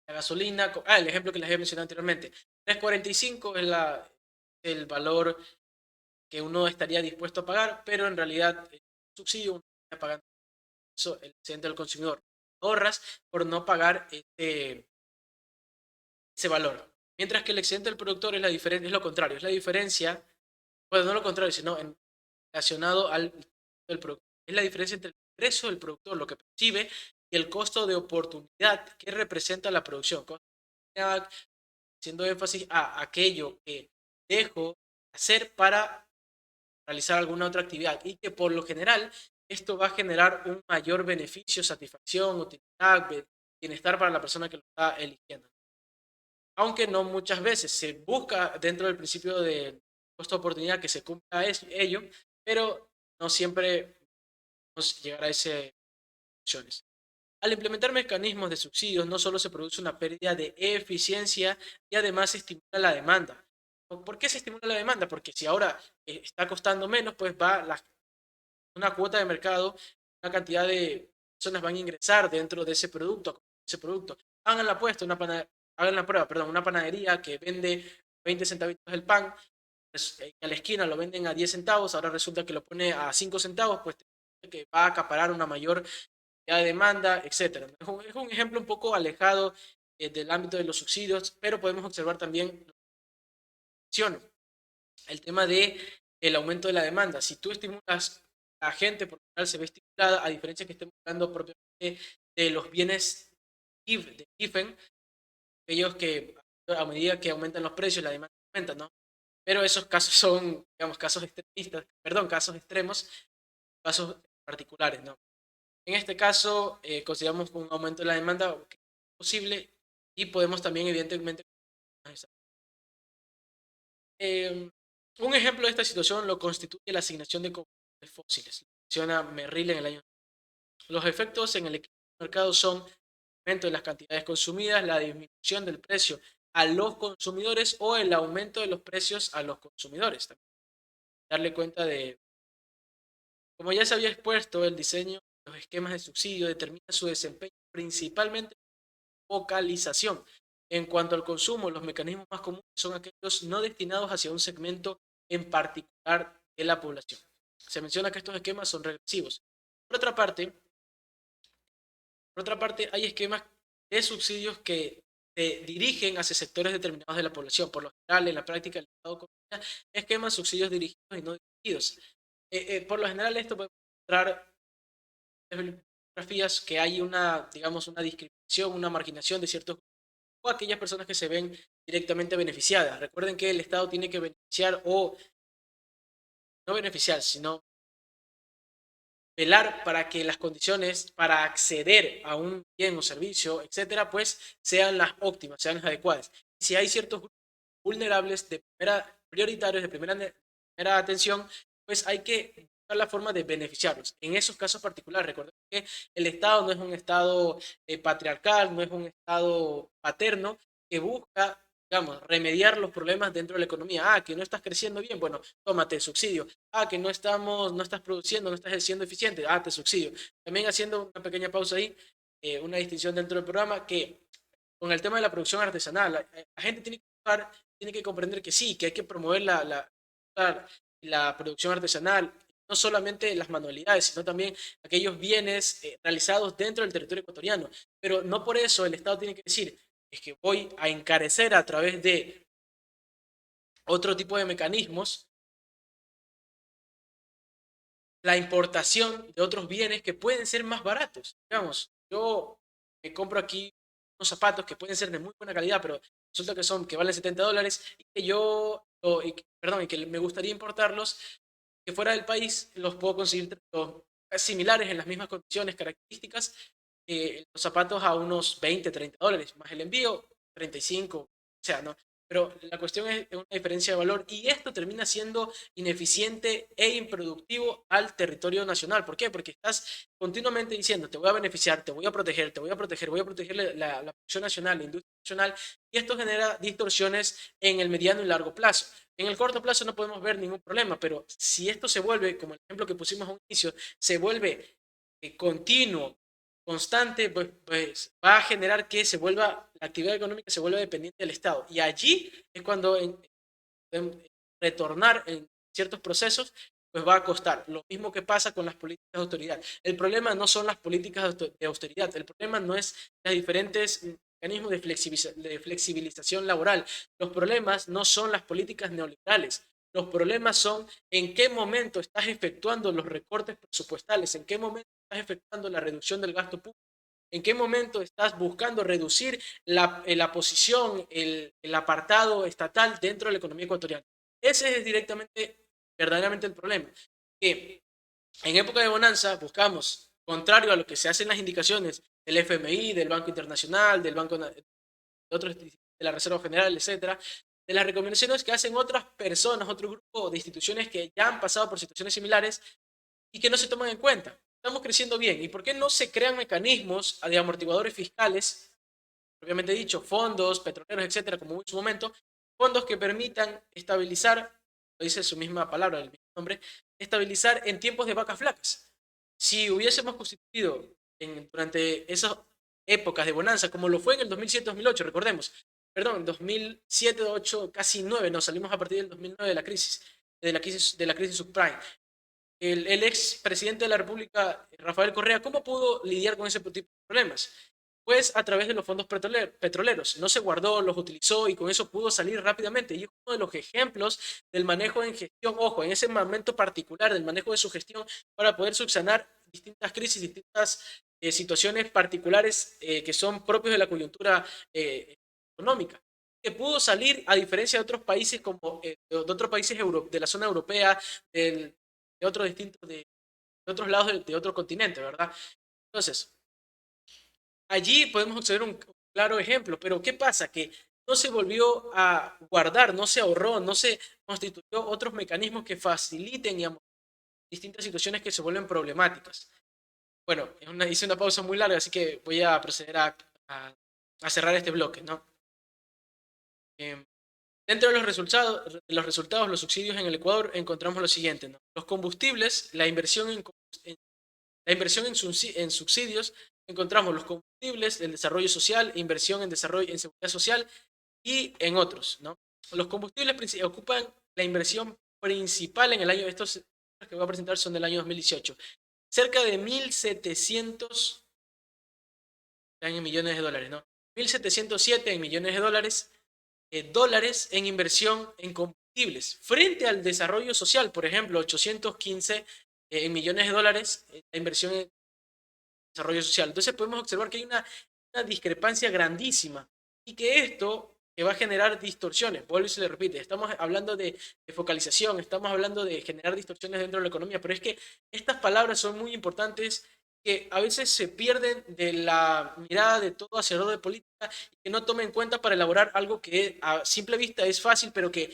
La gasolina, el ejemplo que les había mencionado anteriormente, 3.45 es el valor que uno estaría dispuesto a pagar, pero en realidad el subsidio uno está pagando eso, el excedente del consumidor. Ahorras por no pagar ese valor. Mientras que el excedente del productor es lo contrario, es la diferencia, bueno, no lo contrario, sino relacionado al del productor. Es la diferencia entre el ingreso del productor, lo que percibe, y el costo de oportunidad que representa la producción. Haciendo énfasis a aquello que dejo hacer para realizar alguna otra actividad y que por lo general esto va a generar un mayor beneficio, satisfacción, utilidad, bienestar para la persona que lo está eligiendo. Aunque no muchas veces se busca dentro del principio de costo de oportunidad que se cumpla ello, pero no siempre podemos llegar a esas opciones. Al implementar mecanismos de subsidios, no solo se produce una pérdida de eficiencia y además se estimula la demanda. ¿Por qué se estimula la demanda? Porque si ahora está costando menos, pues una cuota de mercado, una cantidad de personas van a ingresar dentro de ese producto. Hagan la apuesta, hagan la prueba, perdón, una panadería que vende 20 centavitos el pan, pues, a la esquina lo venden a 10 centavos, ahora resulta que lo pone a 5 centavos, pues que va a acaparar una mayor de demanda, etcétera. Es un ejemplo un poco alejado del ámbito de los subsidios, pero podemos observar también el tema de el aumento de la demanda. Si tú estimulas a la gente, por lo general se ve estimulada, a diferencia que estemos hablando propiamente de los bienes de IFEN, aquellos que a medida que aumentan los precios, la demanda aumenta, ¿no? Pero esos casos son, digamos, casos extremistas, perdón, casos extremos, casos particulares, ¿no? En este caso, consideramos un aumento de la demanda que es posible y podemos también, evidentemente, un ejemplo de esta situación lo constituye la asignación de combustibles fósiles. Menciona Merrill en el año. Los efectos en el equilibrio del mercado son el aumento de las cantidades consumidas, la disminución del precio a los consumidores o el aumento de los precios a los consumidores. También darle cuenta de, como ya se había expuesto, el diseño de los esquemas de subsidio determina su desempeño principalmente en focalización. En cuanto al consumo, los mecanismos más comunes son aquellos no destinados hacia un segmento en particular de la población. Se menciona que estos esquemas son regresivos. Por otra parte, hay esquemas de subsidios que se dirigen hacia sectores determinados de la población. Por lo general, en la práctica, el Estado combina esquemas, subsidios dirigidos y no dirigidos. Por lo general, esto puede mostrar bibliografías que hay una, digamos, una discriminación, una marginación de ciertos grupos o aquellas personas que se ven directamente beneficiadas. Recuerden que el Estado tiene que beneficiar o no beneficiar, sino velar para que las condiciones para acceder a un bien o servicio, etcétera, pues sean las óptimas, sean las adecuadas. Si hay ciertos grupos vulnerables de prioritarios, de primera atención, pues hay que buscar la forma de beneficiarlos. En esos casos particulares, recordemos que el Estado no es un Estado patriarcal, no es un Estado paterno que busca, digamos, remediar los problemas dentro de la economía. Ah, que no estás creciendo bien, bueno, tómate subsidio. Ah, que no estás produciendo, no estás siendo eficiente, ah, te subsidio. También haciendo una pequeña pausa ahí, una distinción dentro del programa, que con el tema de la producción artesanal, la gente tiene que buscar, tiene que comprender que sí, que hay que promover la producción artesanal, no solamente las manualidades, sino también aquellos bienes realizados dentro del territorio ecuatoriano. Pero no por eso el Estado tiene que decir, es que voy a encarecer a través de otro tipo de mecanismos la importación de otros bienes que pueden ser más baratos. Digamos, yo me compro aquí unos zapatos que pueden ser de muy buena calidad, pero resulta que valen $70 y que perdón, y que me gustaría importarlos, que fuera del país los puedo conseguir similares en las mismas condiciones, características, los zapatos a unos $20, $30, más el envío, 35, o sea, ¿no? Pero la cuestión es una diferencia de valor y esto termina siendo ineficiente e improductivo al territorio nacional. ¿Por qué? Porque estás continuamente diciendo, te voy a beneficiar, te voy a proteger, te voy a proteger, voy a proteger la producción nacional, la industria nacional, y esto genera distorsiones en el mediano y largo plazo. En el corto plazo no podemos ver ningún problema, pero si esto se vuelve, como el ejemplo que pusimos a un inicio, se vuelve continuo, constante, pues va a generar que la actividad económica se vuelva dependiente del Estado. Y allí es cuando retornar en ciertos procesos, pues va a costar. Lo mismo que pasa con las políticas de austeridad. El problema no son las políticas de austeridad, el problema no es las diferentes mecanismos de flexibilización laboral. Los problemas no son las políticas neoliberales. Los problemas son en qué momento estás efectuando los recortes presupuestales, en qué momento estás efectuando la reducción del gasto público, en qué momento estás buscando reducir la posición, el apartado estatal dentro de la economía ecuatoriana. Ese es directamente, verdaderamente el problema. Que en época de bonanza buscamos, contrario a lo que se hacen las indicaciones del FMI, del Banco Internacional, del Banco de otros, de la Reserva Federal, etcétera, de las recomendaciones que hacen otras personas, otro grupo de instituciones que ya han pasado por situaciones similares y que no se toman en cuenta. Estamos creciendo bien. ¿Y por qué no se crean mecanismos de amortiguadores fiscales, obviamente dicho, fondos, petroleros, etcétera, como en su momento, fondos que permitan estabilizar, lo dice su misma palabra, el mismo nombre, estabilizar en tiempos de vacas flacas? Si hubiésemos constituido durante esas épocas de bonanza, como lo fue en el 2007-2008, recordemos, perdón, 2007, 2008, casi 9, nos salimos a partir del 2009 de la crisis, de la crisis subprime. El ex presidente de la República, Rafael Correa, ¿cómo pudo lidiar con ese tipo de problemas? Pues a través de los fondos petroleros. No se guardó, los utilizó y con eso pudo salir rápidamente. Y es uno de los ejemplos del manejo en gestión, ojo, en ese momento particular del manejo de su gestión para poder subsanar distintas crisis, distintas situaciones particulares que son propios de la coyuntura económica. Que pudo salir a diferencia de otros países como de otros países de la zona europea, del de otros distintos, de otros lados de otro continente, ¿verdad? Entonces, allí podemos observar un claro ejemplo, pero ¿qué pasa? Que no se volvió a guardar, no se ahorró, no se constituyó otros mecanismos que faciliten digamos, distintas situaciones que se vuelven problemáticas. Bueno, hice una pausa muy larga, así que voy a proceder a cerrar este bloque, ¿no? Em, Dentro de los subsidios en el Ecuador encontramos lo siguiente, ¿no? Los combustibles, la inversión en subsidios, encontramos los combustibles, el desarrollo social, inversión en desarrollo, en seguridad social y en otros, ¿no? Los combustibles ocupan la inversión principal en el año, estos que voy a presentar son del año 2018, cerca de 1.700 en millones de dólares, ¿no? 1.707 en millones de dólares en inversión en combustibles, frente al desarrollo social, por ejemplo, 815 en millones de dólares la inversión en desarrollo social. Entonces podemos observar que hay una discrepancia grandísima y que esto que va a generar distorsiones, vuelvo y se le repite, estamos hablando de focalización, estamos hablando de generar distorsiones dentro de la economía, pero es que estas palabras son muy importantes que a veces se pierden de la mirada de todo hacedor de política y que no toma en cuenta para elaborar algo que a simple vista es fácil, pero que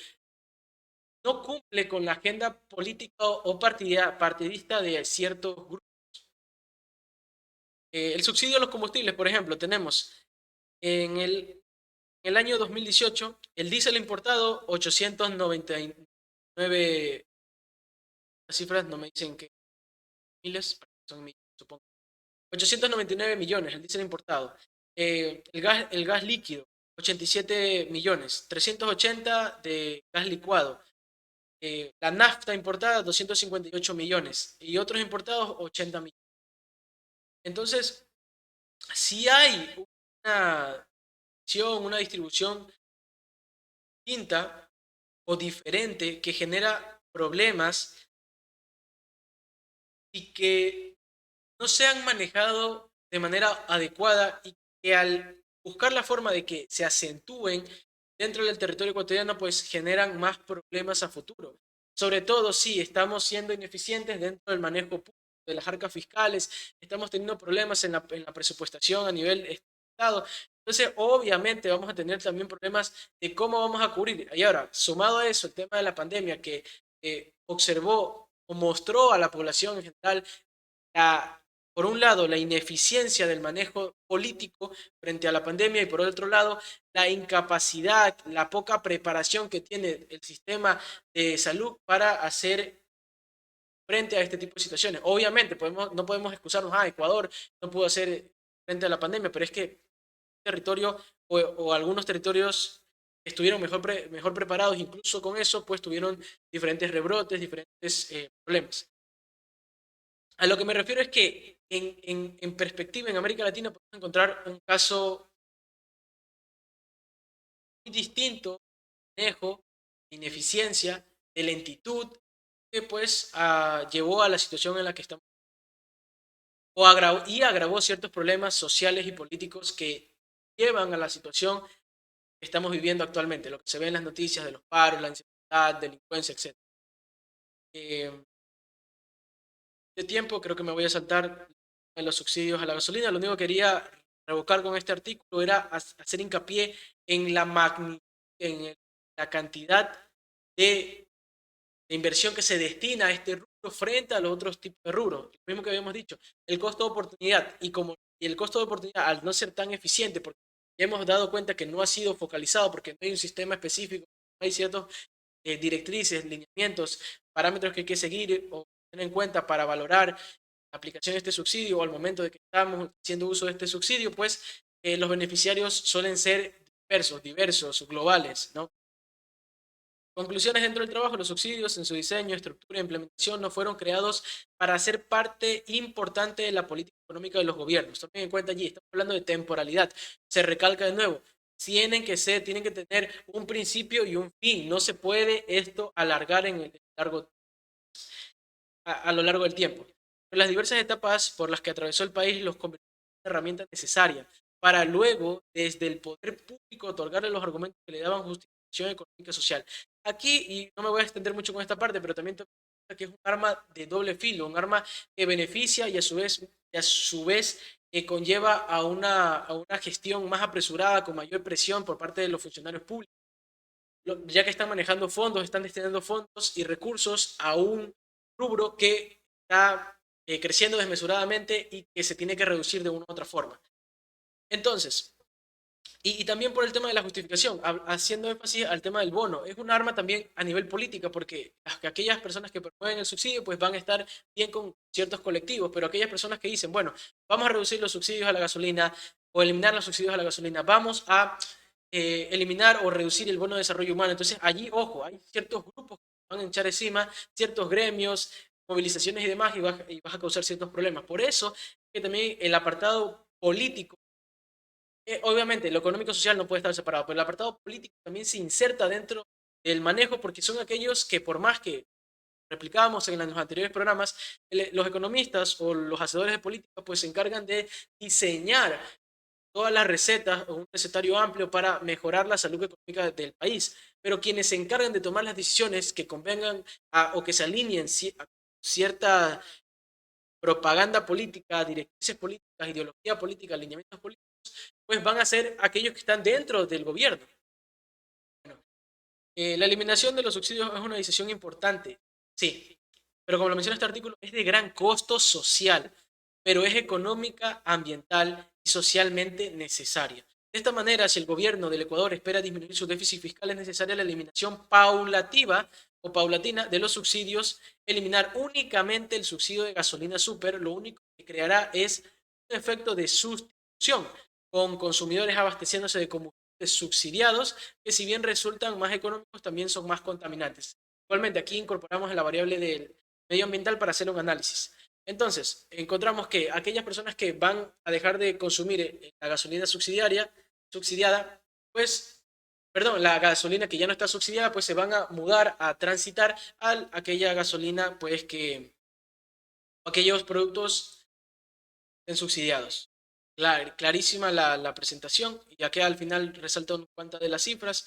no cumple con la agenda política o partidista de ciertos grupos. El subsidio a los combustibles, por ejemplo, tenemos en el año 2018 el diésel importado 899, las cifras no me dicen que miles, son millones, supongo. 899 millones el diésel importado. El gas líquido, 87 millones. 380 de gas licuado. La nafta importada, 258 millones. Y otros importados, 80 millones. Entonces, si hay una distribución distinta o diferente que genera problemas y que no se han manejado de manera adecuada y que al buscar la forma de que se acentúen dentro del territorio ecuatoriano, pues generan más problemas a futuro. Sobre todo si estamos siendo ineficientes dentro del manejo público de las arcas fiscales, estamos teniendo problemas en la presupuestación a nivel Estado. Entonces, obviamente vamos a tener también problemas de cómo vamos a cubrir. Y ahora, sumado a eso, el tema de la pandemia que observó o mostró a la población en general la, por un lado, la ineficiencia del manejo político frente a la pandemia y por otro lado, la incapacidad, la poca preparación que tiene el sistema de salud para hacer frente a este tipo de situaciones. Obviamente, no podemos excusarnos, Ecuador no pudo hacer frente a la pandemia, pero es que territorio o algunos territorios estuvieron mejor preparados, incluso con eso, pues tuvieron diferentes rebrotes, diferentes problemas. A lo que me refiero es que en perspectiva en América Latina podemos encontrar un caso muy distinto de manejo, de ineficiencia, de lentitud, que pues llevó a la situación en la que estamos agravó ciertos problemas sociales y políticos que llevan a la situación que estamos viviendo actualmente, lo que se ve en las noticias de los paros, la inseguridad, delincuencia, etc. Eh, de tiempo, creo que me voy a saltar en los subsidios a la gasolina. Lo único que quería revocar con este artículo era hacer hincapié en la magnitud, en la cantidad de inversión que se destina a este rubro frente a los otros tipos de rubros. Lo mismo que habíamos dicho, el costo de oportunidad y el costo de oportunidad al no ser tan eficiente, porque ya hemos dado cuenta que no ha sido focalizado, porque no hay un sistema específico, no hay ciertos directrices, lineamientos, parámetros que hay que seguir o tener en cuenta para valorar la aplicación de este subsidio o al momento de que estamos haciendo uso de este subsidio, pues los beneficiarios suelen ser diversos, globales, ¿no? Conclusiones dentro del trabajo, los subsidios en su diseño, estructura e implementación no fueron creados para ser parte importante de la política económica de los gobiernos. Tomen en cuenta allí, estamos hablando de temporalidad. Se recalca de nuevo, tienen que tener un principio y un fin. No se puede esto alargar a lo largo del tiempo. Pero las diversas etapas por las que atravesó el país los convirtieron en una herramienta necesaria para luego, desde el poder público, otorgarle los argumentos que le daban justificación económica y social. Aquí, y no me voy a extender mucho con esta parte, pero también que es un arma de doble filo, un arma que beneficia y a su vez conlleva a una gestión más apresurada, con mayor presión por parte de los funcionarios públicos, ya que están manejando fondos, están destinando fondos y recursos a un rubro que está creciendo desmesuradamente y que se tiene que reducir de una u otra forma. Entonces, Y también por el tema de la justificación, haciendo énfasis al tema del bono. Es un arma también a nivel política, porque aquellas personas que promueven el subsidio pues van a estar bien con ciertos colectivos, pero aquellas personas que dicen, bueno, vamos a reducir los subsidios a la gasolina o eliminar los subsidios a la gasolina, vamos a eliminar o reducir el bono de desarrollo humano. Entonces allí, ojo, hay ciertos grupos que van a echar encima, ciertos gremios, movilizaciones y demás, y vas a causar ciertos problemas. Por eso que también el apartado político, obviamente, lo económico-social no puede estar separado, pero el apartado político también se inserta dentro del manejo porque son aquellos que por más que replicábamos en los anteriores programas, los economistas o los hacedores de política pues se encargan de diseñar todas las recetas o un recetario amplio para mejorar la salud económica del país. Pero quienes se encargan de tomar las decisiones que convengan o que se alineen a cierta propaganda política, directrices políticas, ideología política, alineamientos políticos, pues van a ser aquellos que están dentro del gobierno. Bueno, la eliminación de los subsidios es una decisión importante, sí, pero como lo menciona este artículo, es de gran costo social, pero es económica, ambiental y socialmente necesaria. De esta manera, si el gobierno del Ecuador espera disminuir su déficit fiscal, es necesaria la eliminación paulativa o paulatina de los subsidios. Eliminar únicamente el subsidio de gasolina super, lo único que creará es un efecto de sustitución, con consumidores abasteciéndose de combustibles subsidiados, que si bien resultan más económicos, también son más contaminantes. Igualmente, aquí incorporamos la variable del medio ambiental para hacer un análisis. Entonces, encontramos que aquellas personas que van a dejar de consumir la gasolina subsidiada, pues, perdón, la gasolina que ya no está subsidiada, pues se van a mudar a transitar a aquella gasolina, pues que, aquellos productos en subsidiados. Clarísima la presentación, ya que al final resalto en cuenta de las cifras.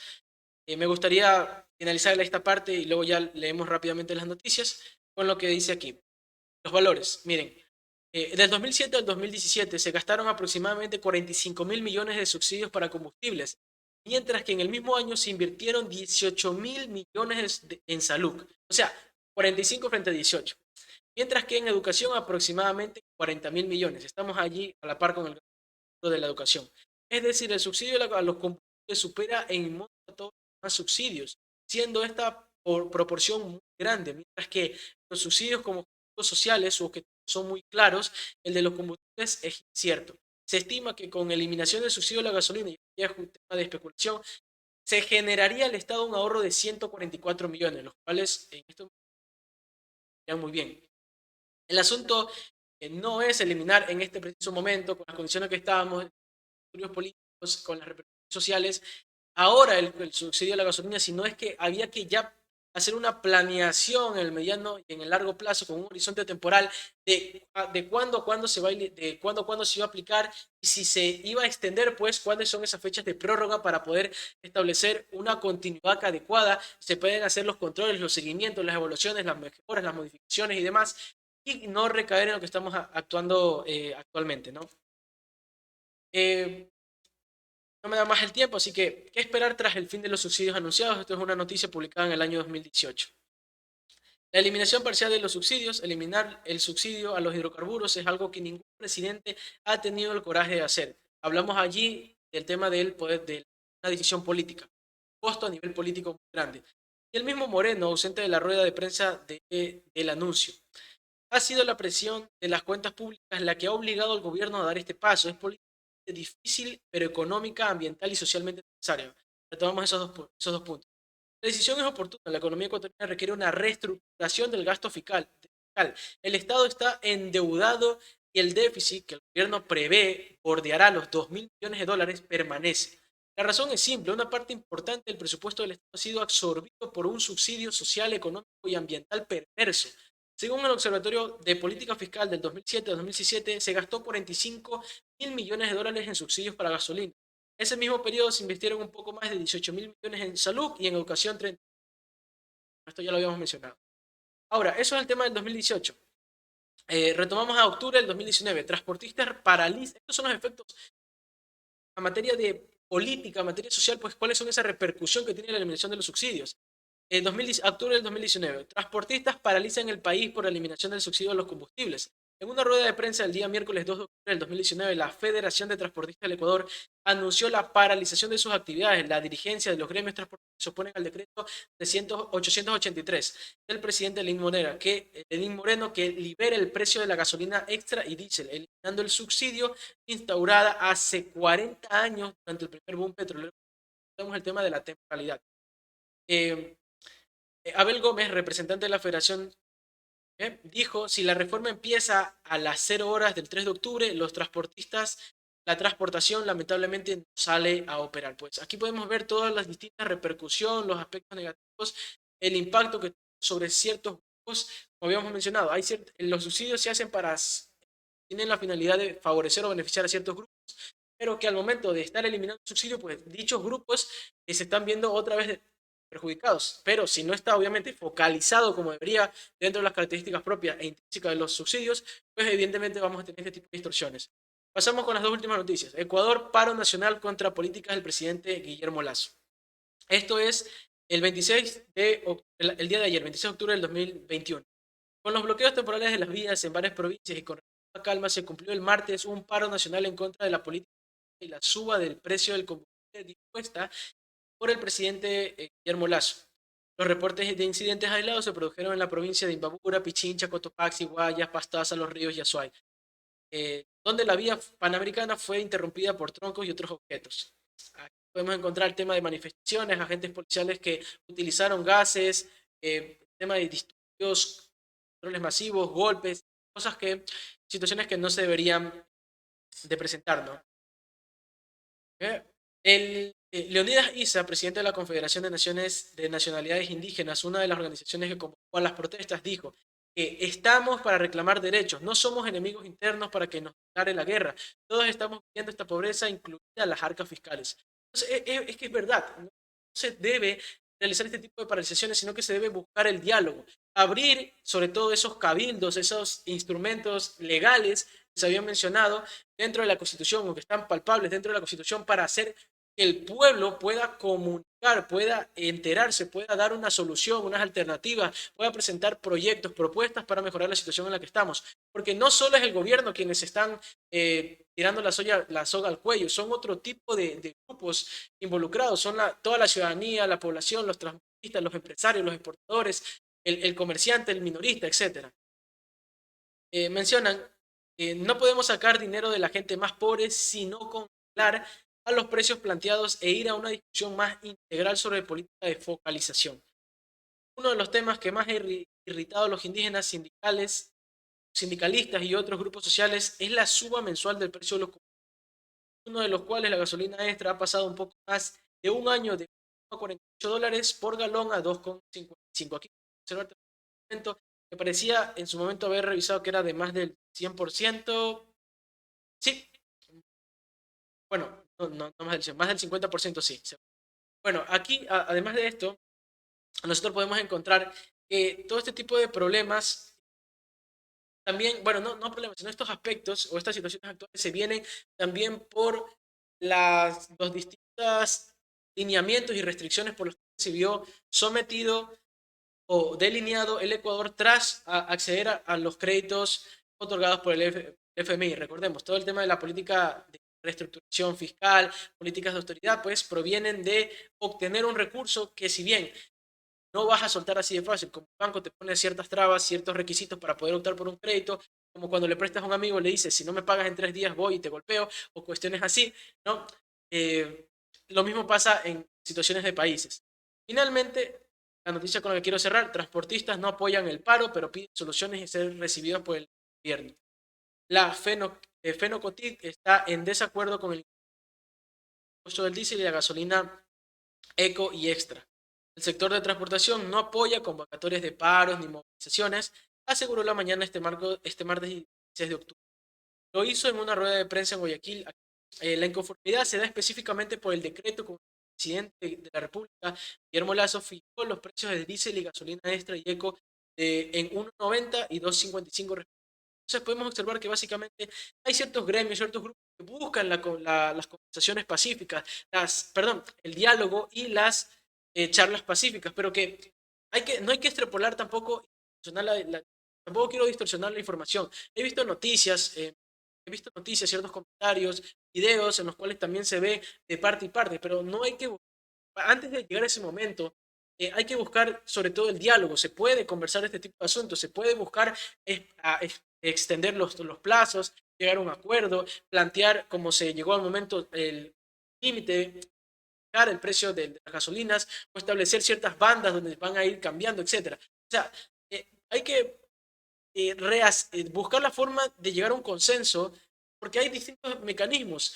Me gustaría finalizar esta parte y luego ya leemos rápidamente las noticias con lo que dice aquí. Los valores, miren, del 2007 al 2017 se gastaron aproximadamente 45.000 millones de subsidios para combustibles, mientras que en el mismo año se invirtieron 18.000 millones en salud. O sea, 45 frente a 18. Mientras que en educación aproximadamente 40.000 millones. Estamos allí a la par con el gasto de la educación. Es decir, el subsidio a los combustibles supera en monto a todos los demás subsidios, siendo esta proporción muy grande, mientras que los subsidios como sociales, sus objetivos son muy claros, el de los combustibles es incierto. Se estima que con eliminación del subsidio a la gasolina, y ya es un tema de especulación, se generaría al Estado un ahorro de 144 millones, los cuales en esto están muy bien. El asunto no es eliminar en este preciso momento, con las condiciones que estábamos, estudios políticos, con las repercusiones sociales, ahora el subsidio a la gasolina, sino es que había que ya hacer una planeación en el mediano y en el largo plazo con un horizonte temporal de cuándo se va de cuándo se iba a aplicar y si se iba a extender, pues cuáles son esas fechas de prórroga para poder establecer una continuidad adecuada. Se pueden hacer los controles, los seguimientos, las evaluaciones, las mejoras, las modificaciones y demás, y no recaer en lo que estamos actuando actualmente, ¿no? Eh, no me da más el tiempo, así que, ¿qué esperar tras el fin de los subsidios anunciados? Esto es una noticia publicada en el año 2018. La eliminación parcial de los subsidios, eliminar el subsidio a los hidrocarburos es algo que ningún presidente ha tenido el coraje de hacer. Hablamos allí del tema del poder, de una decisión política, costo a nivel político muy grande. Y el mismo Moreno, ausente de la rueda de prensa del anuncio. Ha sido la presión de las cuentas públicas la que ha obligado al gobierno a dar este paso. Es políticamente difícil, pero económica, ambiental y socialmente necesaria. Retomamos esos dos puntos. La decisión es oportuna. La economía ecuatoriana requiere una reestructuración del gasto fiscal. El Estado está endeudado y el déficit que el gobierno prevé bordeará los 2.000 millones de dólares permanece. La razón es simple. Una parte importante del presupuesto del Estado ha sido absorbido por un subsidio social, económico y ambiental perverso. Según el Observatorio de Política Fiscal del 2007 al 2017, se gastó 45.000 millones de dólares en subsidios para gasolina. Ese mismo periodo se invirtieron un poco más de 18.000 millones en salud y en educación 30. Esto ya lo habíamos mencionado. Ahora, eso es el tema del 2018. Retomamos a octubre del 2019. Transportistas paralizan. Estos son los efectos a materia de política, a materia social, pues cuáles son esa repercusión que tiene la eliminación de los subsidios. En octubre del 2019, transportistas paralizan el país por la eliminación del subsidio a los combustibles. En una rueda de prensa el día miércoles 2 de octubre del 2019, la Federación de Transportistas del Ecuador anunció la paralización de sus actividades. La dirigencia de los gremios transportistas se oponen al decreto 883 del presidente Lenín Moreno que libere el precio de la gasolina extra y diésel, eliminando el subsidio instaurada hace 40 años durante el primer boom petrolero. Tenemos el tema de la temporalidad. Eh, Abel Gómez, representante de la Federación, dijo, si la reforma empieza a las 0 horas del 3 de octubre, los transportistas, la transportación lamentablemente no sale a operar. Pues aquí podemos ver todas las distintas repercusiones, los aspectos negativos, el impacto que sobre ciertos grupos, como habíamos mencionado, los subsidios se hacen tienen la finalidad de favorecer o beneficiar a ciertos grupos, pero que al momento de estar eliminando el subsidio, pues dichos grupos se están viendo otra vez perjudicados. Pero si no está obviamente focalizado como debería dentro de las características propias e intrínsecas de los subsidios, pues evidentemente vamos a tener este tipo de distorsiones. Pasamos con las dos últimas noticias. Ecuador, paro nacional contra políticas del presidente Guillermo Lasso. Esto es el día de ayer, 26 de octubre del 2021. Con los bloqueos temporales de las vías en varias provincias y con calma se cumplió el martes un paro nacional en contra de la política y la suba del precio del combustible dispuesta por el presidente Guillermo Lasso. Los reportes de incidentes aislados se produjeron en la provincia de Imbabura, Pichincha, Cotopaxi, Guayas, Pastaza, Los Ríos y Azuay, donde la vía panamericana fue interrumpida por troncos y otros objetos. Aquí podemos encontrar el tema de manifestaciones, agentes policiales que utilizaron gases, tema de disturbios, controles masivos, golpes, situaciones que no se deberían de presentar, ¿no? Leonidas Issa, presidente de la Confederación de Naciones de Nacionalidades Indígenas, una de las organizaciones que convocó a las protestas, dijo que estamos para reclamar derechos, no somos enemigos internos para que nos declare la guerra. Todos estamos viviendo esta pobreza, incluidas las arcas fiscales. Entonces, es que es verdad, no se debe realizar este tipo de paralizaciones, sino que se debe buscar el diálogo, abrir sobre todo esos cabildos, esos instrumentos legales que se habían mencionado dentro de la Constitución o que están palpables dentro de la Constitución para hacer que el pueblo pueda comunicar, pueda enterarse, pueda dar una solución, unas alternativas, pueda presentar proyectos, propuestas para mejorar la situación en la que estamos. Porque no solo es el gobierno quienes están tirando la soga al cuello, son otro tipo de grupos involucrados, son toda la ciudadanía, la población, los transportistas, los empresarios, los exportadores, el comerciante, el minorista, etcétera. Mencionan, no podemos sacar dinero de la gente más pobre, sino controlar a los precios planteados e ir a una discusión más integral sobre política de focalización. Uno de los temas que más ha irritado a los indígenas sindicalistas y otros grupos sociales es la suba mensual del precio de los combustibles, uno de los cuales la gasolina extra ha pasado un poco más de un año de $48 por galón a 2,55. Aquí observar me parecía en su momento haber revisado que era de más del 100%. Sí, bueno, no más del 100, más del 50% sí. Bueno, aquí, además de esto, nosotros podemos encontrar que todo este tipo de problemas, también, bueno, no problemas, sino estos aspectos o estas situaciones actuales se vienen también por los distintos lineamientos y restricciones por los que se vio sometido o delineado el Ecuador tras acceder a los créditos otorgados por el FMI. Recordemos, todo el tema de la política de reestructuración fiscal, políticas de austeridad, pues provienen de obtener un recurso que si bien no vas a soltar así de fácil, como el banco te pone ciertas trabas, ciertos requisitos para poder optar por un crédito, como cuando le prestas a un amigo, le dices, si no me pagas en 3 días voy y te golpeo, o cuestiones así, ¿no? Lo mismo pasa en situaciones de países. Finalmente, la noticia con la que quiero cerrar, transportistas no apoyan el paro, pero piden soluciones y ser recibidos por el gobierno. La FENOCOTIC está en desacuerdo con el costo del diésel y la gasolina eco y extra. El sector de transportación no apoya convocatorias de paros ni movilizaciones, aseguró la mañana este martes 16 de octubre. Lo hizo en una rueda de prensa en Guayaquil. La inconformidad se da específicamente por el decreto con el presidente de la República, Guillermo Lasso, fijó los precios de diésel y gasolina extra y eco en 1,90 y 2,55 respectivamente. Entonces podemos observar que básicamente hay ciertos gremios, ciertos grupos que buscan las conversaciones pacíficas, perdón, el diálogo y las charlas pacíficas, pero que no hay que extrapolar tampoco la tampoco quiero distorsionar la información. He visto noticias, ciertos comentarios, videos en los cuales también se ve de parte y parte, pero no hay que, antes de llegar a ese momento, hay que buscar sobre todo el diálogo. Se puede conversar este tipo de asuntos, se puede buscar extender los plazos, llegar a un acuerdo, plantear, como se llegó al momento, el límite, el precio de las gasolinas, o establecer ciertas bandas donde van a ir cambiando, etcétera. O sea, hay que buscar la forma de llegar a un consenso, porque hay distintos mecanismos.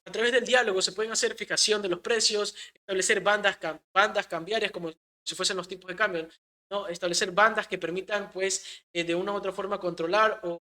A través del diálogo se pueden hacer fijación de los precios, establecer bandas cambiarias como si fuesen los tipos de cambio, ¿no? Establecer bandas que permitan, pues, de una u otra forma controlar o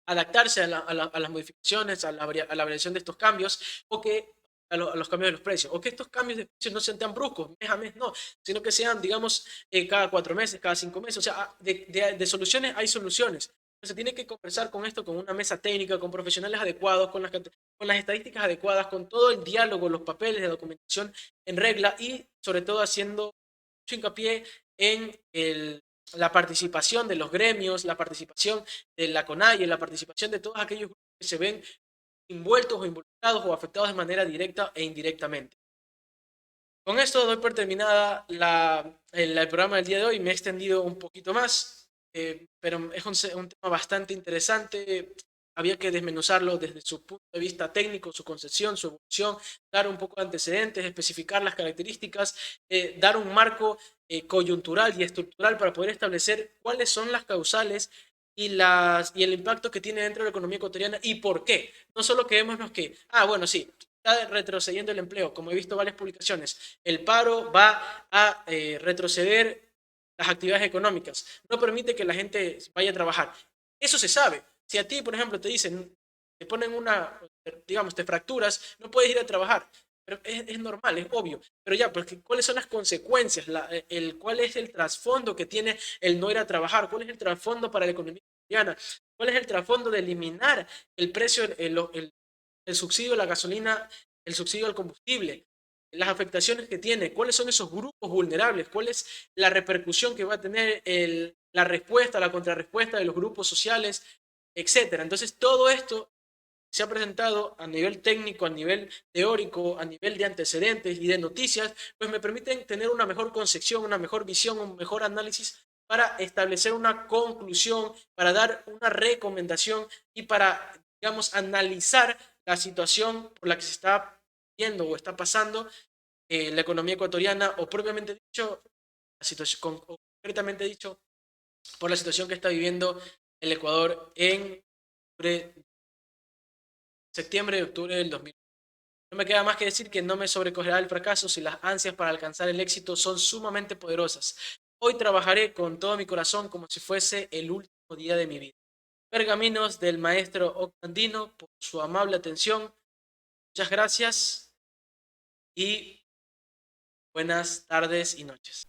adaptarse a las modificaciones, a la variación de estos cambios, o que a los cambios de los precios, o que estos cambios de precios no sean tan bruscos, mes a mes, no, sino que sean, digamos, cada 4 meses, cada 5 meses. O sea, de soluciones hay soluciones. Se tiene que conversar con esto, con una mesa técnica, con profesionales adecuados, con las estadísticas adecuadas, con todo el diálogo, los papeles de documentación en regla, y sobre todo haciendo mucho hincapié en la participación de los gremios, la participación de la CONAIE, la participación de todos aquellos grupos que se ven envueltos o involucrados o afectados de manera directa e indirectamente. Con esto doy por terminada el programa del día de hoy. Me he extendido un poquito más, pero es un tema bastante interesante. Había que desmenuzarlo desde su punto de vista técnico, su concepción, su evolución, dar un poco de antecedentes, especificar las características, dar un marco coyuntural y estructural para poder establecer cuáles son las causales y el impacto que tiene dentro de la economía ecuatoriana y por qué. No solo quedémonos que, bueno, sí, está retrocediendo el empleo, como he visto varias publicaciones. El paro va a retroceder las actividades económicas, no permite que la gente vaya a trabajar. Eso se sabe. Si a ti, por ejemplo, te dicen, te ponen digamos, te fracturas, no puedes ir a trabajar. Pero es normal, es obvio. Pero ya, porque ¿cuáles son las consecuencias? ¿Cuál es el trasfondo que tiene el no ir a trabajar? ¿Cuál es el trasfondo para la economía ecuatoriana? ¿Cuál es el trasfondo de eliminar el precio, el subsidio a la gasolina, el subsidio al combustible? Las afectaciones que tiene, cuáles son esos grupos vulnerables, cuál es la repercusión que va a tener la respuesta, la contrarrespuesta de los grupos sociales, etcétera. Entonces, todo esto se ha presentado a nivel técnico, a nivel teórico, a nivel de antecedentes y de noticias, pues me permiten tener una mejor concepción, una mejor visión, un mejor análisis para establecer una conclusión, para dar una recomendación y para, digamos, analizar la situación por la que se está viendo o está pasando la economía ecuatoriana, o propiamente dicho, la situación, concretamente dicho, por la situación que está viviendo el Ecuador en septiembre y octubre del 2020. No me queda más que decir que no me sobrecogerá el fracaso si las ansias para alcanzar el éxito son sumamente poderosas. Hoy trabajaré con todo mi corazón como si fuese el último día de mi vida. Pergaminos del maestro Octandino, por su amable atención. Muchas gracias y buenas tardes y noches.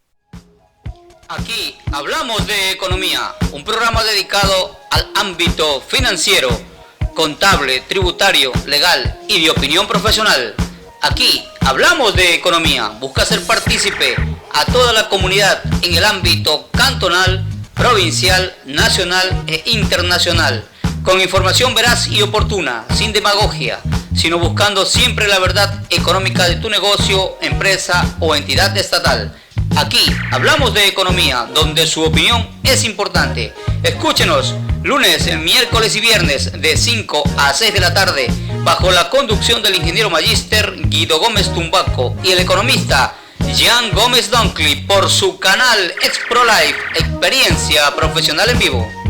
Aquí hablamos de economía, un programa dedicado al ámbito financiero, contable, tributario, legal y de opinión profesional. Aquí hablamos de economía, busca ser partícipe a toda la comunidad en el ámbito cantonal, provincial, nacional e internacional, con información veraz y oportuna, sin demagogia, sino buscando siempre la verdad económica de tu negocio, empresa o entidad estatal. Aquí hablamos de economía, donde su opinión es importante. Escúchenos lunes, miércoles y viernes de 5 a 6 de la tarde, bajo la conducción del ingeniero magíster Guido Gómez Tumbaco y el economista Jean Gómez Dunkley por su canal ExProLife, experiencia profesional en vivo.